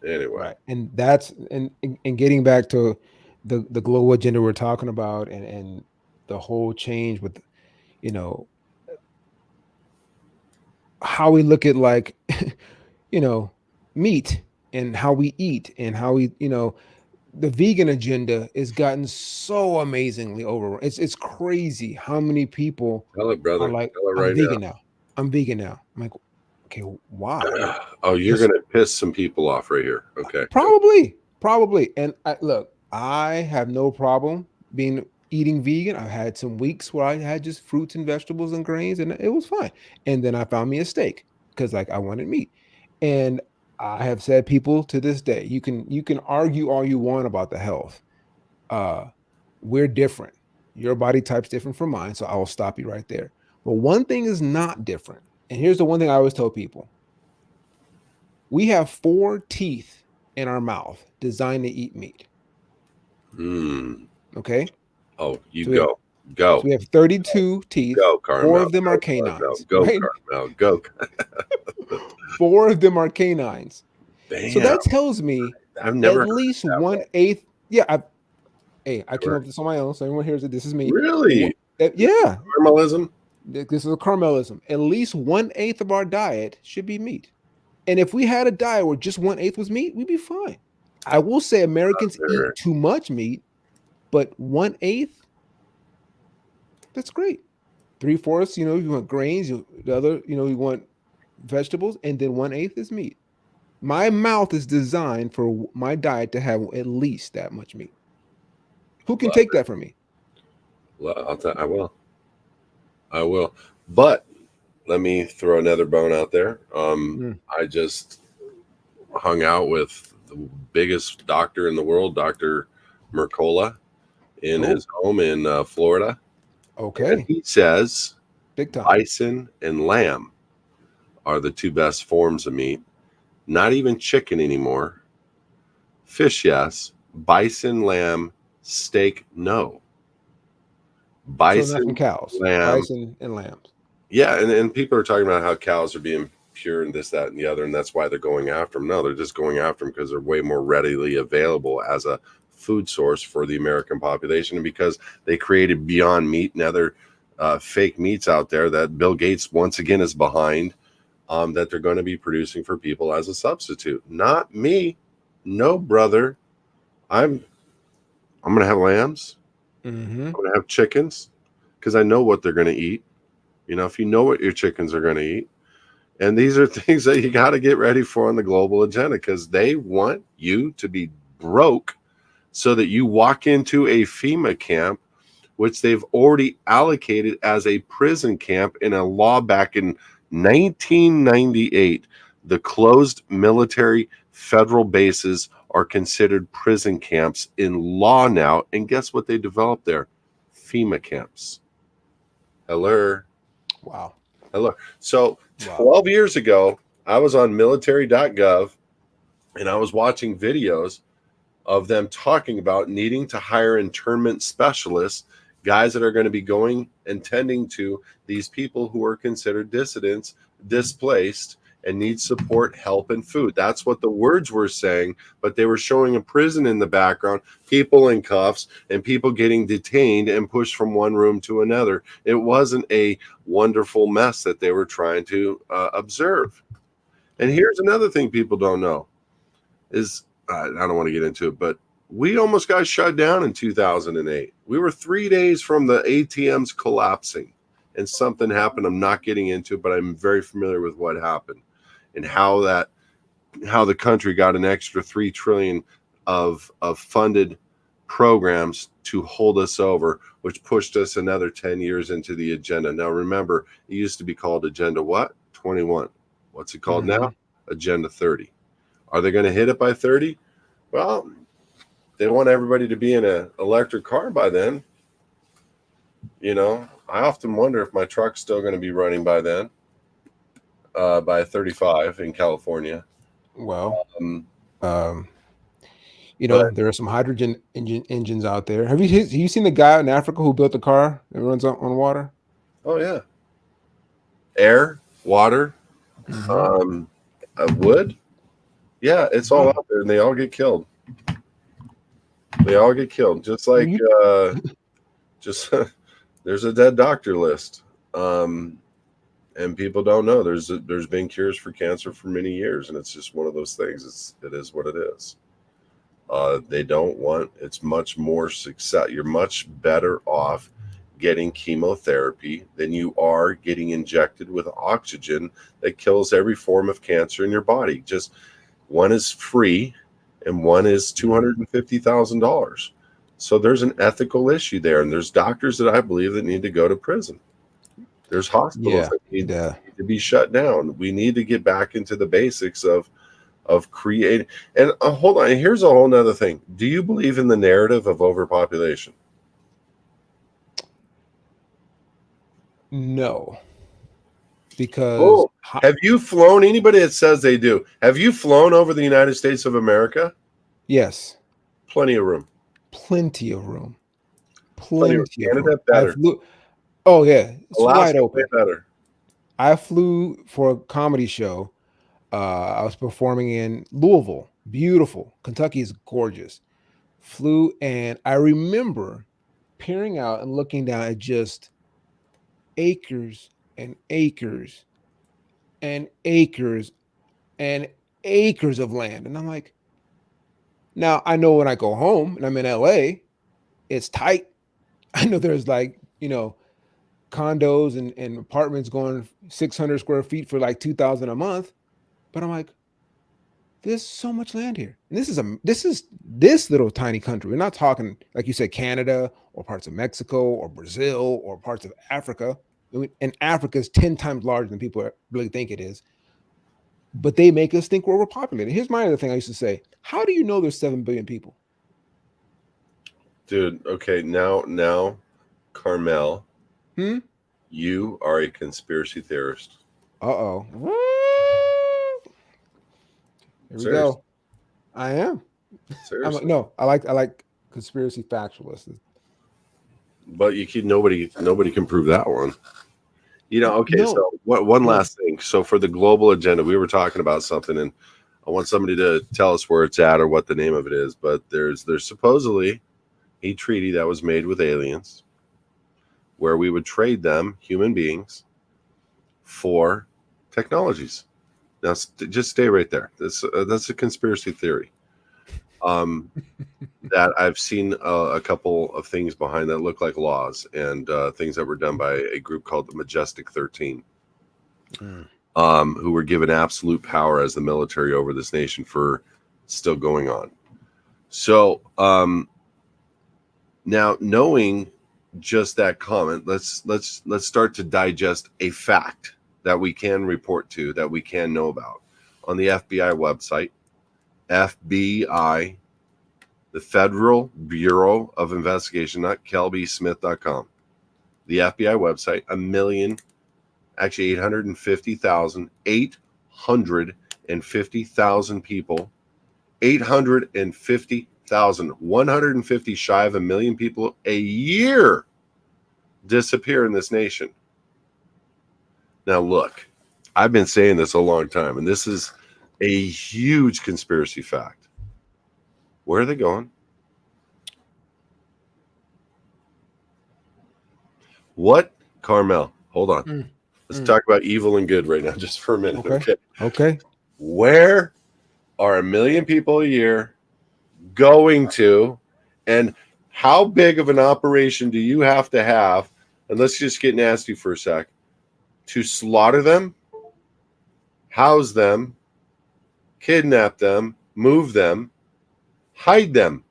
Anyway. Right. And that's and getting back to the global agenda we're talking about, and the whole change with, you know, how we look at, like, you know, meat, and how we eat, and how we, the vegan agenda has gotten so amazingly over. It's crazy how many people Tell it, are brother. like, Tell it I'm right vegan now. I'm vegan now. I'm like, okay, why? now. Oh, you're Because going to piss some people off right here. Okay. Go. probably. And look, I have no problem being eating vegan. I've had some weeks where I had just fruits and vegetables and grains, and it was fine. And then I found me a steak because, like, I wanted meat. And I have said, people to this day, you can argue all you want about the health. Uh, we're different. Your body type's different from mine, so I will stop you right there. But one thing is not different, and here's the one thing I always tell people: we have 4 teeth in our mouth designed to eat meat. Hmm. Okay. Oh, you So we have go. Go. 32 teeth. Go, Four Carmel. of them are Go, Carmel. canines, Go, right? Carmel. Go. Four of them are canines. So Damn. that tells me I've never at heard least that one. 1/8. Yeah, I came up Never. with this on my own. So everyone hears it. This is me. Really? This is Yeah, Carmelism? this is a carmelism. At least 1/8 of our diet should be meat. And if we had a diet where just 1/8 was meat, we'd be fine. I will say Americans eat There. too much meat, but 1/8, that's great. 3/4, you want grains, the other, you want vegetables, and then 1/8 is meat. My mouth is designed for my diet to have at least that much meat. Who can Love take that from me? I will. I will. But let me throw another bone out there. Mm. I just hung out with the biggest doctor in the world, Dr. Mercola, in Oh, his home in Florida. And okay. he says Big time. bison and lamb are the two best forms of meat. Not even chicken anymore. Fish, yes. Bison, lamb, steak, no. So nothing Bison, cows, lamb. bison, and lambs. Yeah, and people are talking about how cows are being pure and this, that, and the other, and that's why they're going after them. No, they're just going after them because they're way more readily available as a food source for the American population, and because they created Beyond Meat and other fake meats out there that Bill Gates once again is behind, that they're going to be producing for people as a substitute. Not me, no brother. I'm going to have lambs. Mm-hmm. I'm going to have chickens because I know what they're going to eat. If you know what your chickens are going to eat. And these are things that you got to get ready for on the global agenda, because they want you to be broke so that you walk into a FEMA camp, which they've already allocated as a prison camp in a law back in 1998. The closed military federal bases are considered prison camps in law now. And guess what they developed there? FEMA camps. Hello. Wow. Hello. So Wow. 12 years ago, I was on military.gov and I was watching videos of them talking about needing to hire internment specialists, guys that are going to be going and tending to these people who are considered dissidents, displaced, and need support, help, and food. That's what the words were saying, but they were showing a prison in the background, people in cuffs, and people getting detained and pushed from one room to another. It wasn't a wonderful mess that they were trying to observe. And here's another thing people don't know is, I don't want to get into it, but we almost got shut down in 2008. We were 3 days from the ATMs collapsing, and something happened. I'm not getting into it, but I'm very familiar with what happened and how the country got an extra 3 trillion of funded programs to hold us over, which pushed us another 10 years into the agenda. Now remember, it used to be called Agenda what? 21. What's it called Mm-hmm. now? Agenda 30. Are they going to hit it by 30? Well, they want everybody to be in an electric car by then. I often wonder if my truck's still going to be running by then, by 35 in California. Well, Um, um, but there are some hydrogen engines out there. Have you seen the guy in Africa who built a car that runs on water? oh yeah, air, water, Hmm. um, wood. Yeah, it's all Wow. out there, and they all get killed. They all get killed, just Well, like you just there's a dead doctor list, um, and people don't know there's been cures for cancer for many years, and it's just one of those things. It is what it is. They don't want. It's much more success. You're much better off getting chemotherapy than you are getting injected with oxygen that kills every form of cancer in your body. Just one is free, and one is $250,000. So there's an ethical issue there, and there's doctors that I believe that need to go to prison. There's hospitals yeah, that need yeah. to be shut down. We need to get back into the basics of creating. And hold on, here's a whole nother thing. Do you believe in the narrative of overpopulation? No, because Oh, have you flown? Anybody that says they do, have you flown over the United States of America? yes, Plenty of room. plenty of room. Plenty of room. Plenty of room. Canada I better. flew. Oh yeah, it's wide Alaska way open. better. I flew for a comedy show. I was performing in Louisville. Beautiful. Kentucky is gorgeous. Flew, and I remember peering out and looking down at just acres and acres and acres and acres of land. And I'm like, now I know when I go home and I'm in LA, it's tight. I know there's like, condos and apartments going 600 square feet for like 2,000 a month. But I'm like, there's so much land here. And this is this little tiny country. We're not talking, like you said, Canada or parts of Mexico or Brazil or parts of Africa. And Africa is 10 times larger than people really think it is. But they make us think we're overpopulated. Here's my other thing I used to say. How do you know there's 7 billion people? Dude, okay, now, Carmel, Hmm? you are a conspiracy theorist. Uh-oh. Here we Seriously. go. I am. I'm like, Seriously. no, I like conspiracy factualists. But you keep nobody can prove that one. Okay, No. so one Yeah. last thing. So for the global agenda, we were talking about something, and I want somebody to tell us where it's at or what the name of it is. But there's supposedly a treaty that was made with aliens where we would trade them, human beings, for technologies. Now, just stay right there. That's a conspiracy theory. Um, that I've seen a couple of things behind that look like laws and things that were done by a group called the Majestic 13, Mm. who were given absolute power as the military over this nation for still going on. So now, knowing just that comment, let's start to digest a fact that we can report to, that we can know about on the FBI website. FBI, the Federal Bureau of Investigation, not kelbysmith.com. The FBI website, 850,000 people, 850,000, 150 shy of a million people a year disappear in this nation. Now, look, I've been saying this a long time, and this is a huge conspiracy fact. Where are they going? What, Carmel? Hold on. Mm. Let's Mm. talk about evil and good right now, just for a minute. Okay. Okay. Okay. Where are a million people a year going to, and how big of an operation do you have to have? And let's just get nasty for a sec, to slaughter them, house them, kidnap them, move them, hide them.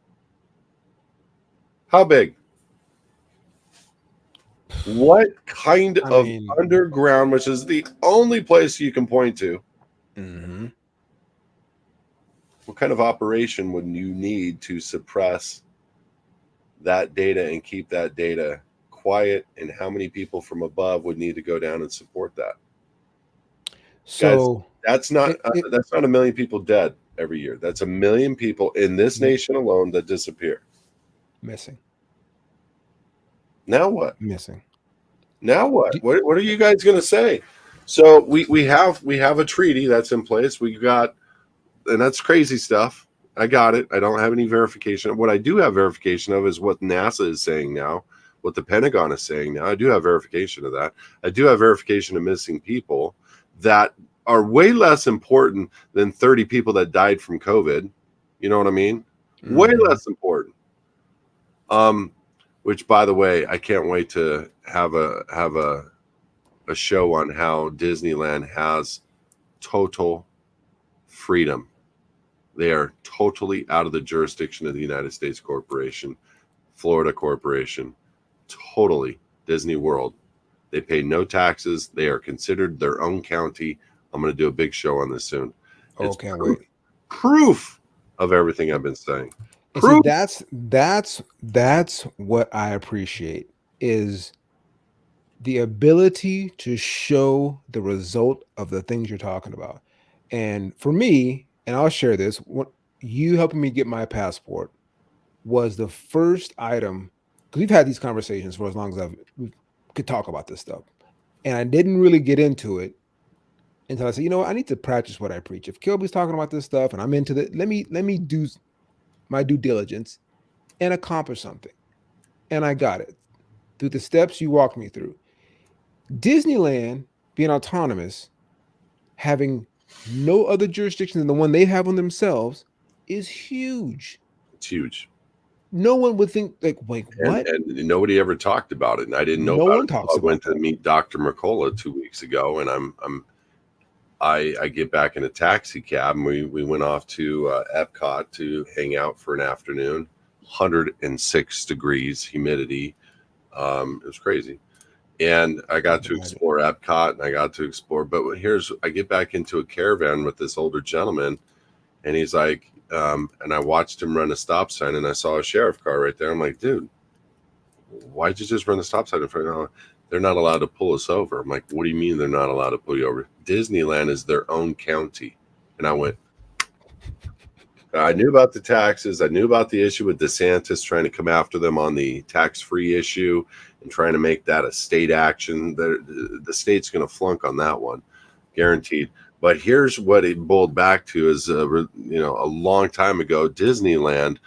How big? What kind I of mean, underground, which is the only place you can point to, mhm. what kind of operation would you need to suppress that data and keep that data quiet, and how many people from above would need to go down and support that? Guys, So that's not it that's not a million people dead every year. That's a million people in this yep, nation alone that disappear. missing, Now what? missing. Now what? Do- What are you guys going to say? So we have a treaty that's in place. We got, and that's crazy stuff. I got it. I don't have any verification. What I do have verification of is what NASA is saying now, what the Pentagon is saying now. I do have verification of that. I do have verification of missing people that are way less important than 30 people that died from COVID. You know what I mean? Way Mhm. less important. Um, which, by the way, I can't wait to have a show on how Disneyland has total freedom. They are totally out of the jurisdiction of the United States Corporation, Florida Corporation, totally Disney World. They pay no taxes. They are considered their own county. I'm going to do a big show on this soon. Oh, It's can't wait. proof of everything I've been saying. And see, Proof. that's what I appreciate is the ability to show the result of the things you're talking about. And for me, and I'll share this, what you helping me get my passport was the first item because we've had these conversations for as long as we could talk about this stuff. And I didn't really get into it until I said, you know what, I need to practice what I preach. If Kilby's talking about this stuff and I'm into it, let me do my due diligence and accomplish something. And I got it through the steps you walked me through. Disneyland being autonomous, having no other jurisdiction than the one they have on themselves, is huge. It's huge. No one would think like, wait, what? And nobody ever talked about it, and I didn't know No about one it talks until I about went to that. meet Dr. Mercola 2 weeks ago, and I get back in a taxi cab, and we went off to Epcot to hang out for an afternoon. 106 degrees, humidity. It was crazy, and I I got can to imagine. explore Epcot, and I got to explore. But I get back into a caravan with this older gentleman, and he's like, and I watched him run a stop sign, and I saw a sheriff car right there. I'm like, dude, why'd you just run the stop sign in front of me? They're not allowed to pull us over. I'm like, what do you mean they're not allowed to pull you over? Disneyland is their own county. And I went, I knew about the taxes. I knew about the issue with DeSantis trying to come after them on the tax-free issue and trying to make that a state action. The state's going to flunk on that one, guaranteed. But here's what it boiled back to: is a long time ago, Disneyland,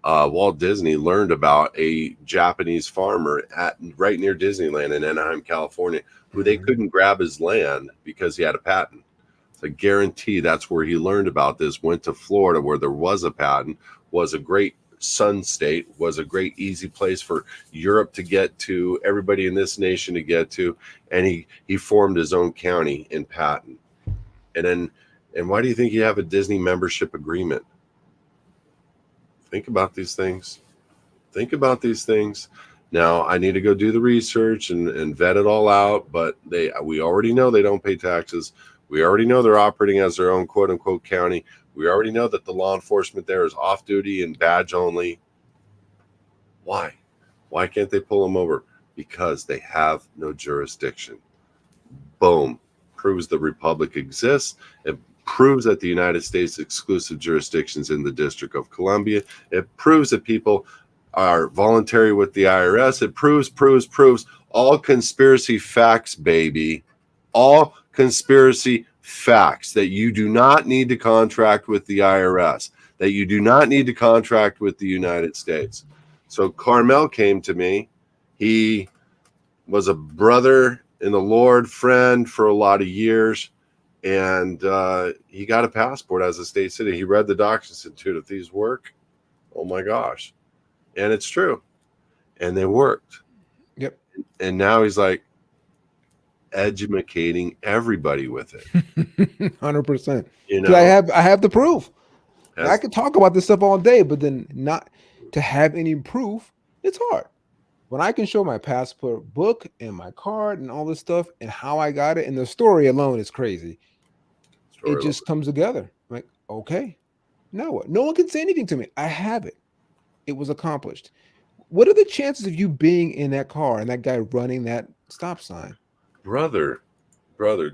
Walt Disney learned about a Japanese farmer at right near Disneyland in Anaheim, California, who they Mhm. couldn't grab his land because he had a patent. I guarantee that's where he learned about this. Went to Florida where there was a patent, was a great sun state, was a great easy place for Europe to get to, everybody in this nation to get to, and he formed his own county in patent. And why do you think you have a Disney membership agreement? Think about these things. Think about these things. Now I need to go do the research and vet it all out, but we already know they don't pay taxes. We already know they're operating as their own quote unquote county. We already know that the law enforcement there is off duty and badge only. Why? Why can't they pull them over? Because they have no jurisdiction. Boom. Proves the republic exists. It proves that the United States exclusive jurisdictions in the District of Columbia. It proves that people are voluntary with the IRS. It proves all conspiracy facts, baby. All conspiracy facts that you do not need to contract with the IRS, that you do not need to contract with the United States. So Carmel came to me. He was a brother in the Lord, friend for a lot of years, and he got a passport as a state citizen. He read the Doctrine Institute. If these work, oh my gosh. And it's true. And they worked. Yep. And now he's like educating everybody with it. 100%. You Because know, I have the proof. I as could talk about this stuff all day, but then not to have any proof, it's hard. When I can show my passport book and my card and all this stuff and how I got it, and the story alone is crazy. It story. just comes together. Like, okay, now what? No one can say anything to me. I have it. It was accomplished. what are the chances of you being in that car and that guy running that stop sign? Brother,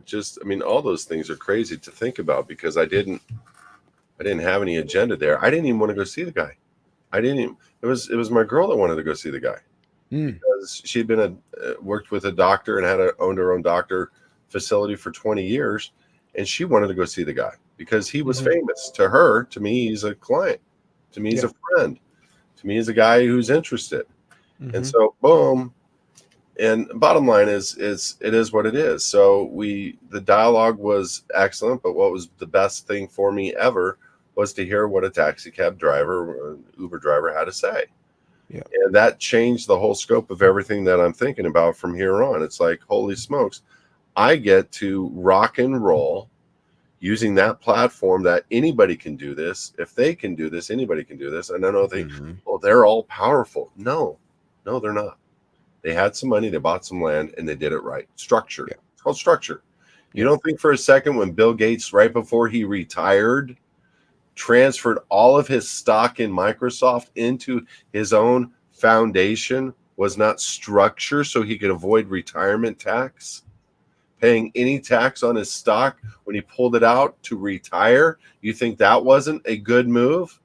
just I mean, all those things are crazy to think about because I didn't have any agenda there. I didn't even want to go see the guy. I didn't even, it was my girl that wanted to go see the guy Mm, because she'd been worked with a doctor and owned her own doctor facility for 20 years, and she wanted to go see the guy because he was mhm. famous. To her, to me, he's a client. To me, he's Yeah. a friend. To me, he's a guy who's interested. And Mhm. so, boom. And bottom line is it is what it is. So the dialogue was excellent, but what was the best thing for me ever was to hear what a taxi cab driver, Uber driver had to say. Yeah. And that changed the whole scope of everything that I'm thinking about from here on. It's like, holy smokes, I get to rock and roll using that platform that anybody can do this. If they can do this, anybody can do this. And I know they, Mhm. well, they're all powerful. No, they're not. They had some money, they bought some land, and they did it right. Structure. Yeah. It's called structure. You Yeah. don't think for a second when Bill Gates, right before he retired, transferred all of his stock in Microsoft into his own foundation was not structure so he could avoid retirement tax? Paying any tax on his stock when he pulled it out to retire? You think that wasn't a good move?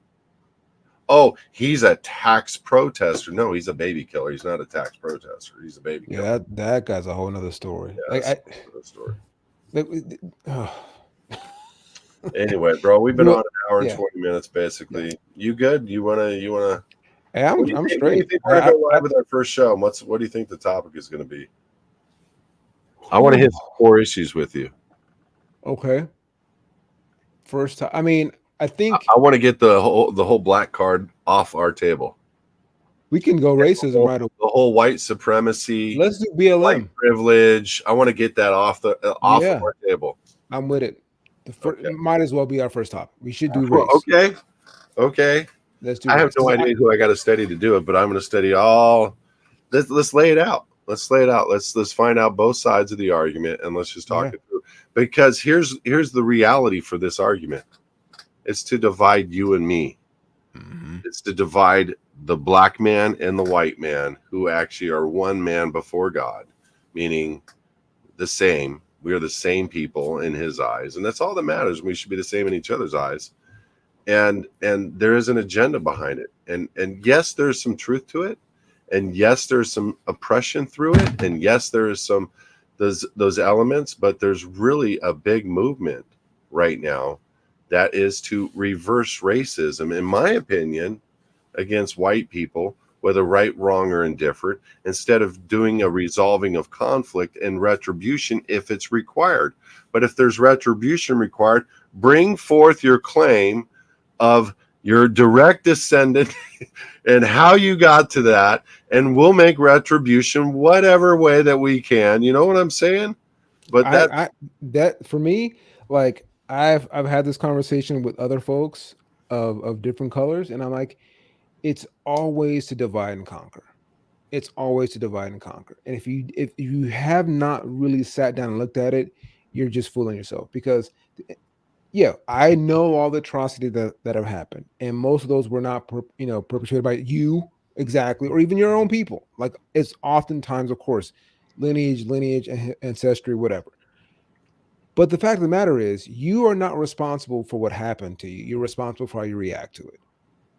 Oh, he's a tax protester. No, he's a baby killer. He's not a tax protester. He's a baby Yeah, killer. that guy's a whole nother story. Yeah, Like that's I another story. like, oh. Anyway, bro, we've been on You an hour and yeah, 20 minutes yeah. basically. You good? You wanna Hey, I'm what do you straight. think we're gonna go live with our first show? And what do you think the topic is gonna be? I want to Whew, hit some core issues with you. okay. First time. I mean, I think I want to get the whole black card off our table. we can go racism right away. The whole white supremacy, Let's do white BLM. privilege. I want to get that off of Yeah, our table. I'm with it. Okay. Might as well be our first topic. We should do Well, race. okay. Okay. Let's do I have race. no idea who I got to study to do it, but I'm going to study all. Let's lay it out. Let's lay it out. Let's find out both sides of the argument and let's just talk Yeah. it through. Because here's the reality for this argument. It's to divide you and me. Mhm. It's to divide the black man and the white man, who actually are one man before God, meaning the same. We are the same people in his eyes, and that's all that matters. We should be the same in each other's eyes. And there is an agenda behind it. And yes, there's some truth to it. And yes, there's some oppression through it. And yes, there is some those elements, but there's really a big movement right now that is to reverse racism, in my opinion, against white people, whether right, wrong, or indifferent, instead of doing a resolving of conflict and retribution if it's required. But if there's retribution required, bring forth your claim of your direct descendant and how you got to that, and we'll make retribution whatever way that we can. You know what I'm saying? But that I that for me, like I've had this conversation with other folks of different colors, and I'm like, it's always to divide and conquer. It's always to divide and conquer. And if you have not really sat down and looked at it, you're just fooling yourself because yeah, I know all the atrocity that have happened, and most of those were not perpetrated by you exactly, or even your own people. Like it's oftentimes, of course, lineage, ancestry, whatever. But the fact of the matter is, you are not responsible for what happened to you. You're responsible for how you react to it.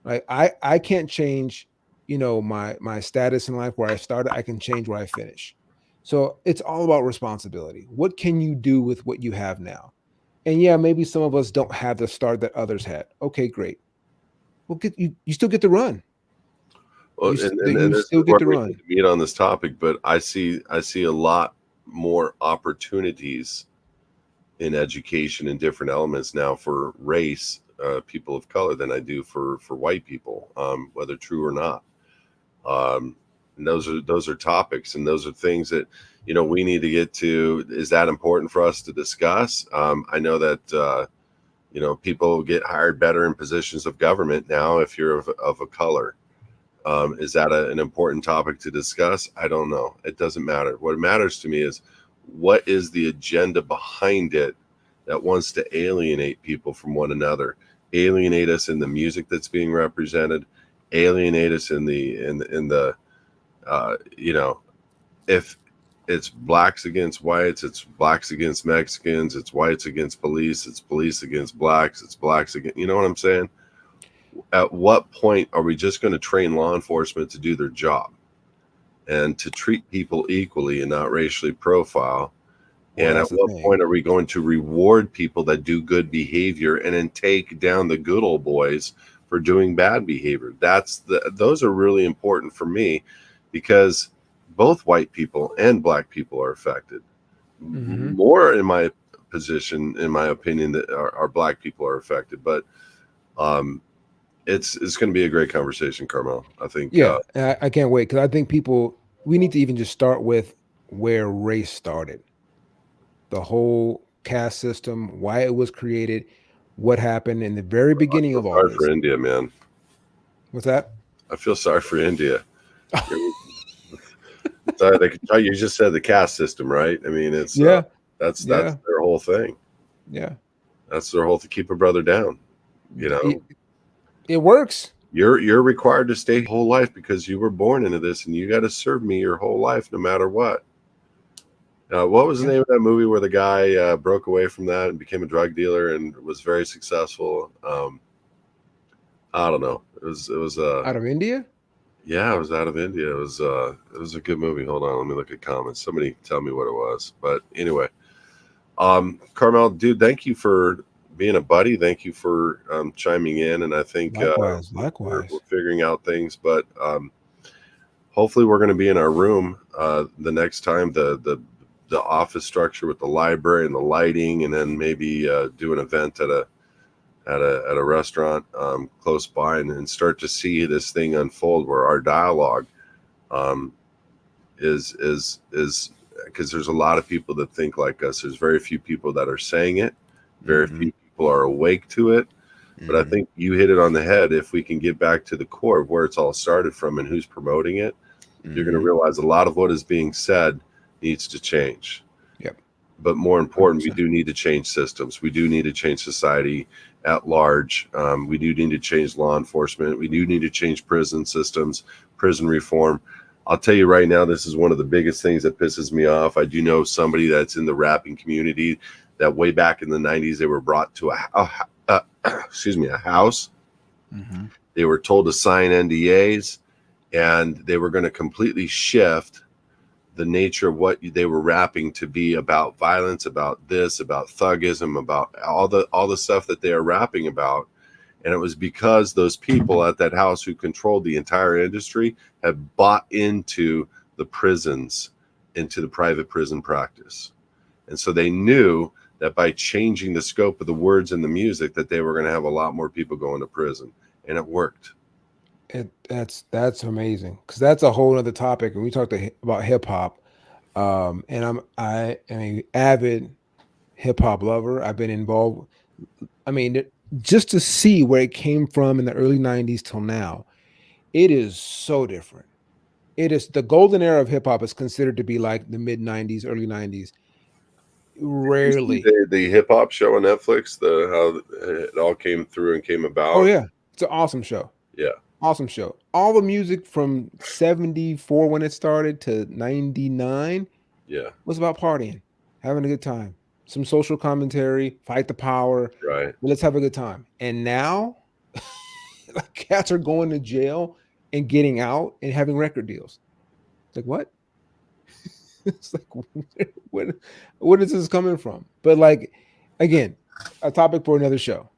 Right? I can't change, my status in life where I started. I can change where I finish. So it's all about responsibility. What can you do with what you have now? And yeah, maybe some of us don't have the start that others had. Okay, great. Well, you still get to run. well, and You this still is get where to we need run. to meet on this topic. But I see a lot more opportunities in education in different elements now for race, people of color, than I do for white people, whether true or not. Um, and those are topics, and those are things that we need to get to. Is that important for us to discuss? I know that people get hired better in positions of government now if you're of a color. Is that an important topic to discuss? I don't know. It doesn't matter. What matters to me is what is the agenda behind it that wants to alienate people from one another, alienate us in the music that's being represented, alienate us in the if it's blacks against whites, it's blacks against Mexicans, it's whites against police, it's police against blacks, it's blacks against, you know what I'm saying? At what point are we just going to train law enforcement to do their job and to treat people equally and not racially profile? Well, And at that's the what thing. point are we going to reward people that do good behavior and then take down the good old boys for doing bad behavior? Those are really important for me, because both white people and black people are affected. Hmm. More in my opinion, that our black people are affected. But um, it's going to be a great conversation, Carmel. I think Yeah, and I can't wait because I think we need to even just start with where race started, the whole caste system, why it was created, what happened in the very I beginning feel of all sorry this. for India, man. What's that? I feel sorry for India. So you just said the caste system, right? I mean, it's Yeah, that's yeah, their whole thing. yeah. That's their whole to keep a brother down. You It, know, it works. you're required to stay whole life because you were born into this, and you got to serve me your whole life, no matter what. What was the Yeah. name of that movie where the guy broke away from that and became a drug dealer and was very successful? I don't know. It was Out of India? yeah, it was out of India. It was a good movie. Hold on, let me look at comments. Somebody tell me what it was. But anyway, Carmel, dude, thank you for being a buddy. Thank you for chiming in. And I think Likewise, we're likewise. figuring out things, but hopefully we're going to be in our room the next time. The office structure with the library and the lighting, and then maybe do an event at a restaurant close by, and start to see this thing unfold, where our dialogue um, is because there's a lot of people that think like us. There's very few people that are saying it. Very Hmm. few people are awake to it. But I Hmm. think you hit it on the head. If we can get back to the core of where it's all started from and who's promoting it, you're going to Hmm. realize a lot of what is being said needs to change. Yep. But more important, we 100%. do need to change systems. We do need to change society at large. We do need to change law enforcement. We do need to change prison systems, prison reform. I'll tell you right now, this is one of the biggest things that pisses me off. I do know somebody that's in the rapping community that way back in the 90s, they were brought to a house. Hmm. They were told to sign NDAs, and they were going to completely shift the nature of what they were rapping to be about violence, about this, about thuggism, about all the stuff that they are rapping about. And it was because those people at that house who controlled the entire industry had bought into the prisons, into the private prison practice. And so they knew that by changing the scope of the words and the music, that they were going to have a lot more people going to prison. And it worked. That's amazing because that's a whole other topic. And we talked about hip hop, and I am an avid hip hop lover. I've been involved. I mean, just to see where it came from in the early '90s till now, it is so different. It is the golden era of hip hop is considered to be like the mid '90s, early '90s. You see Rarely. the hip hop show on Netflix, the how it all came through and came Oh about. yeah, it's an awesome show. Yeah, Awesome show. All the music from '74 when it started to '99 yeah, was about partying, having a good time, some social commentary, fight the power. right. Let's have a good time. And now, like, cats are going to jail and getting out and having record deals. Like what? It's like where, where is this coming from? But like, again, a topic for another show.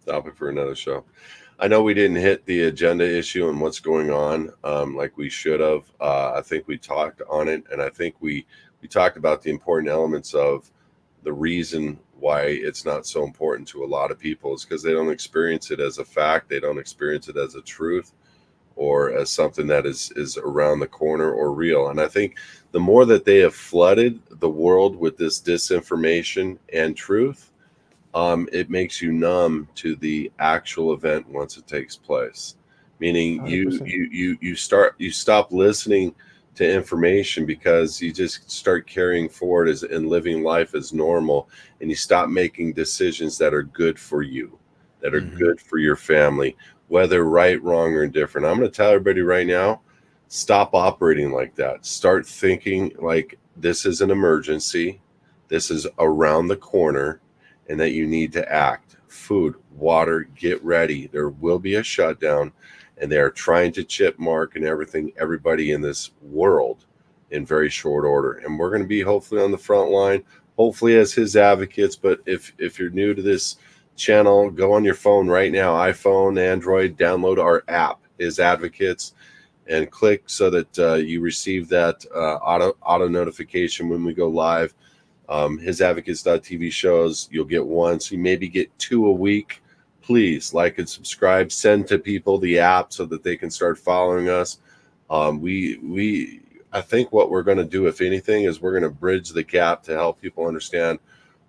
Topic for another show. I know we didn't hit the agenda issue and what's going on like we should have. I think we talked on it, and I think we talked about the important elements of the reason why it's not so important to a lot of people is because they don't experience it as a fact. They don't experience it as a truth or as something that is around the corner or real. And I think the more that they have flooded the world with this disinformation and truth, it makes you numb to the actual event once it takes place. Meaning you 100%. you you you stop listening to information because you just start carrying forward as and living life as normal, and you stop making decisions that are good for you, that are Hmm. good for your family, whether right, wrong, or indifferent. I'm going to tell everybody right now, stop operating like that. Start thinking like this is an emergency. This is around the corner and that you need to act. Food, water, get ready. There will be a shutdown, and they are trying to chip Mark and everybody in this world in very short order. And we're going to be hopefully on the front line, hopefully as his advocates. But if you're new to this channel, go on your phone right now, iPhone, Android, download our app, His Advocates, and click so that you receive that auto notification when we go live. HISadvocates.tv shows, you'll get one, so you maybe get 2 a week. Please like and subscribe, send to people the app so that they can start following us. I think what we're going to do, if anything, is we're going to bridge the gap to help people understand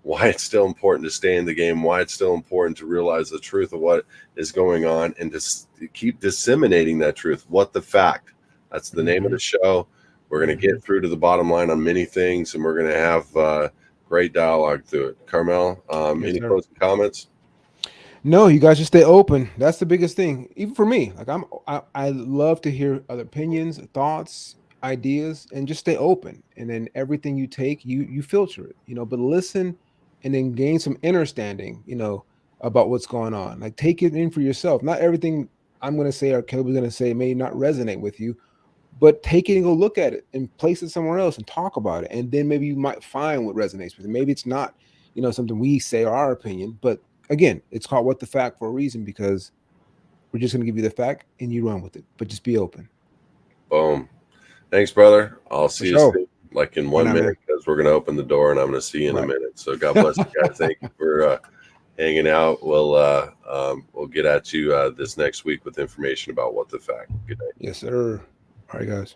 why it's still important to stay in the game, why it's still important to realize the truth of what is going on, and to keep disseminating that truth. What the fact? That's the name of the show. We're going to get through to the bottom line on many things, and we're going to have great dialogue through it. Carmel, Yes, any sir. closing comments? No, you guys just stay open. That's the biggest thing. Even for me, like I love to hear other opinions, thoughts, ideas, and just stay open. And then everything you take, you filter it, but listen and then gain some understanding, about what's going on. Like take it in for yourself. Not everything I'm going to say or Caleb's going to say may not resonate with you, but take it and go look at it and place it somewhere else and talk about it. And then maybe you might find what resonates with it. Maybe it's not, something we say or our opinion, but again, it's called What the Fact for a reason, because we're just going to give you the fact and you run with it, but just be open. Boom. Thanks, brother. I'll For see you sure. soon, like in Why 1 not, minute, man? because we're going to open the door and I'm going to see you in a Right. minute. So God bless you guys. Thank you for hanging out. We'll get at you this next week with information about What the Fact. Good night. Yes, sir. All right, guys.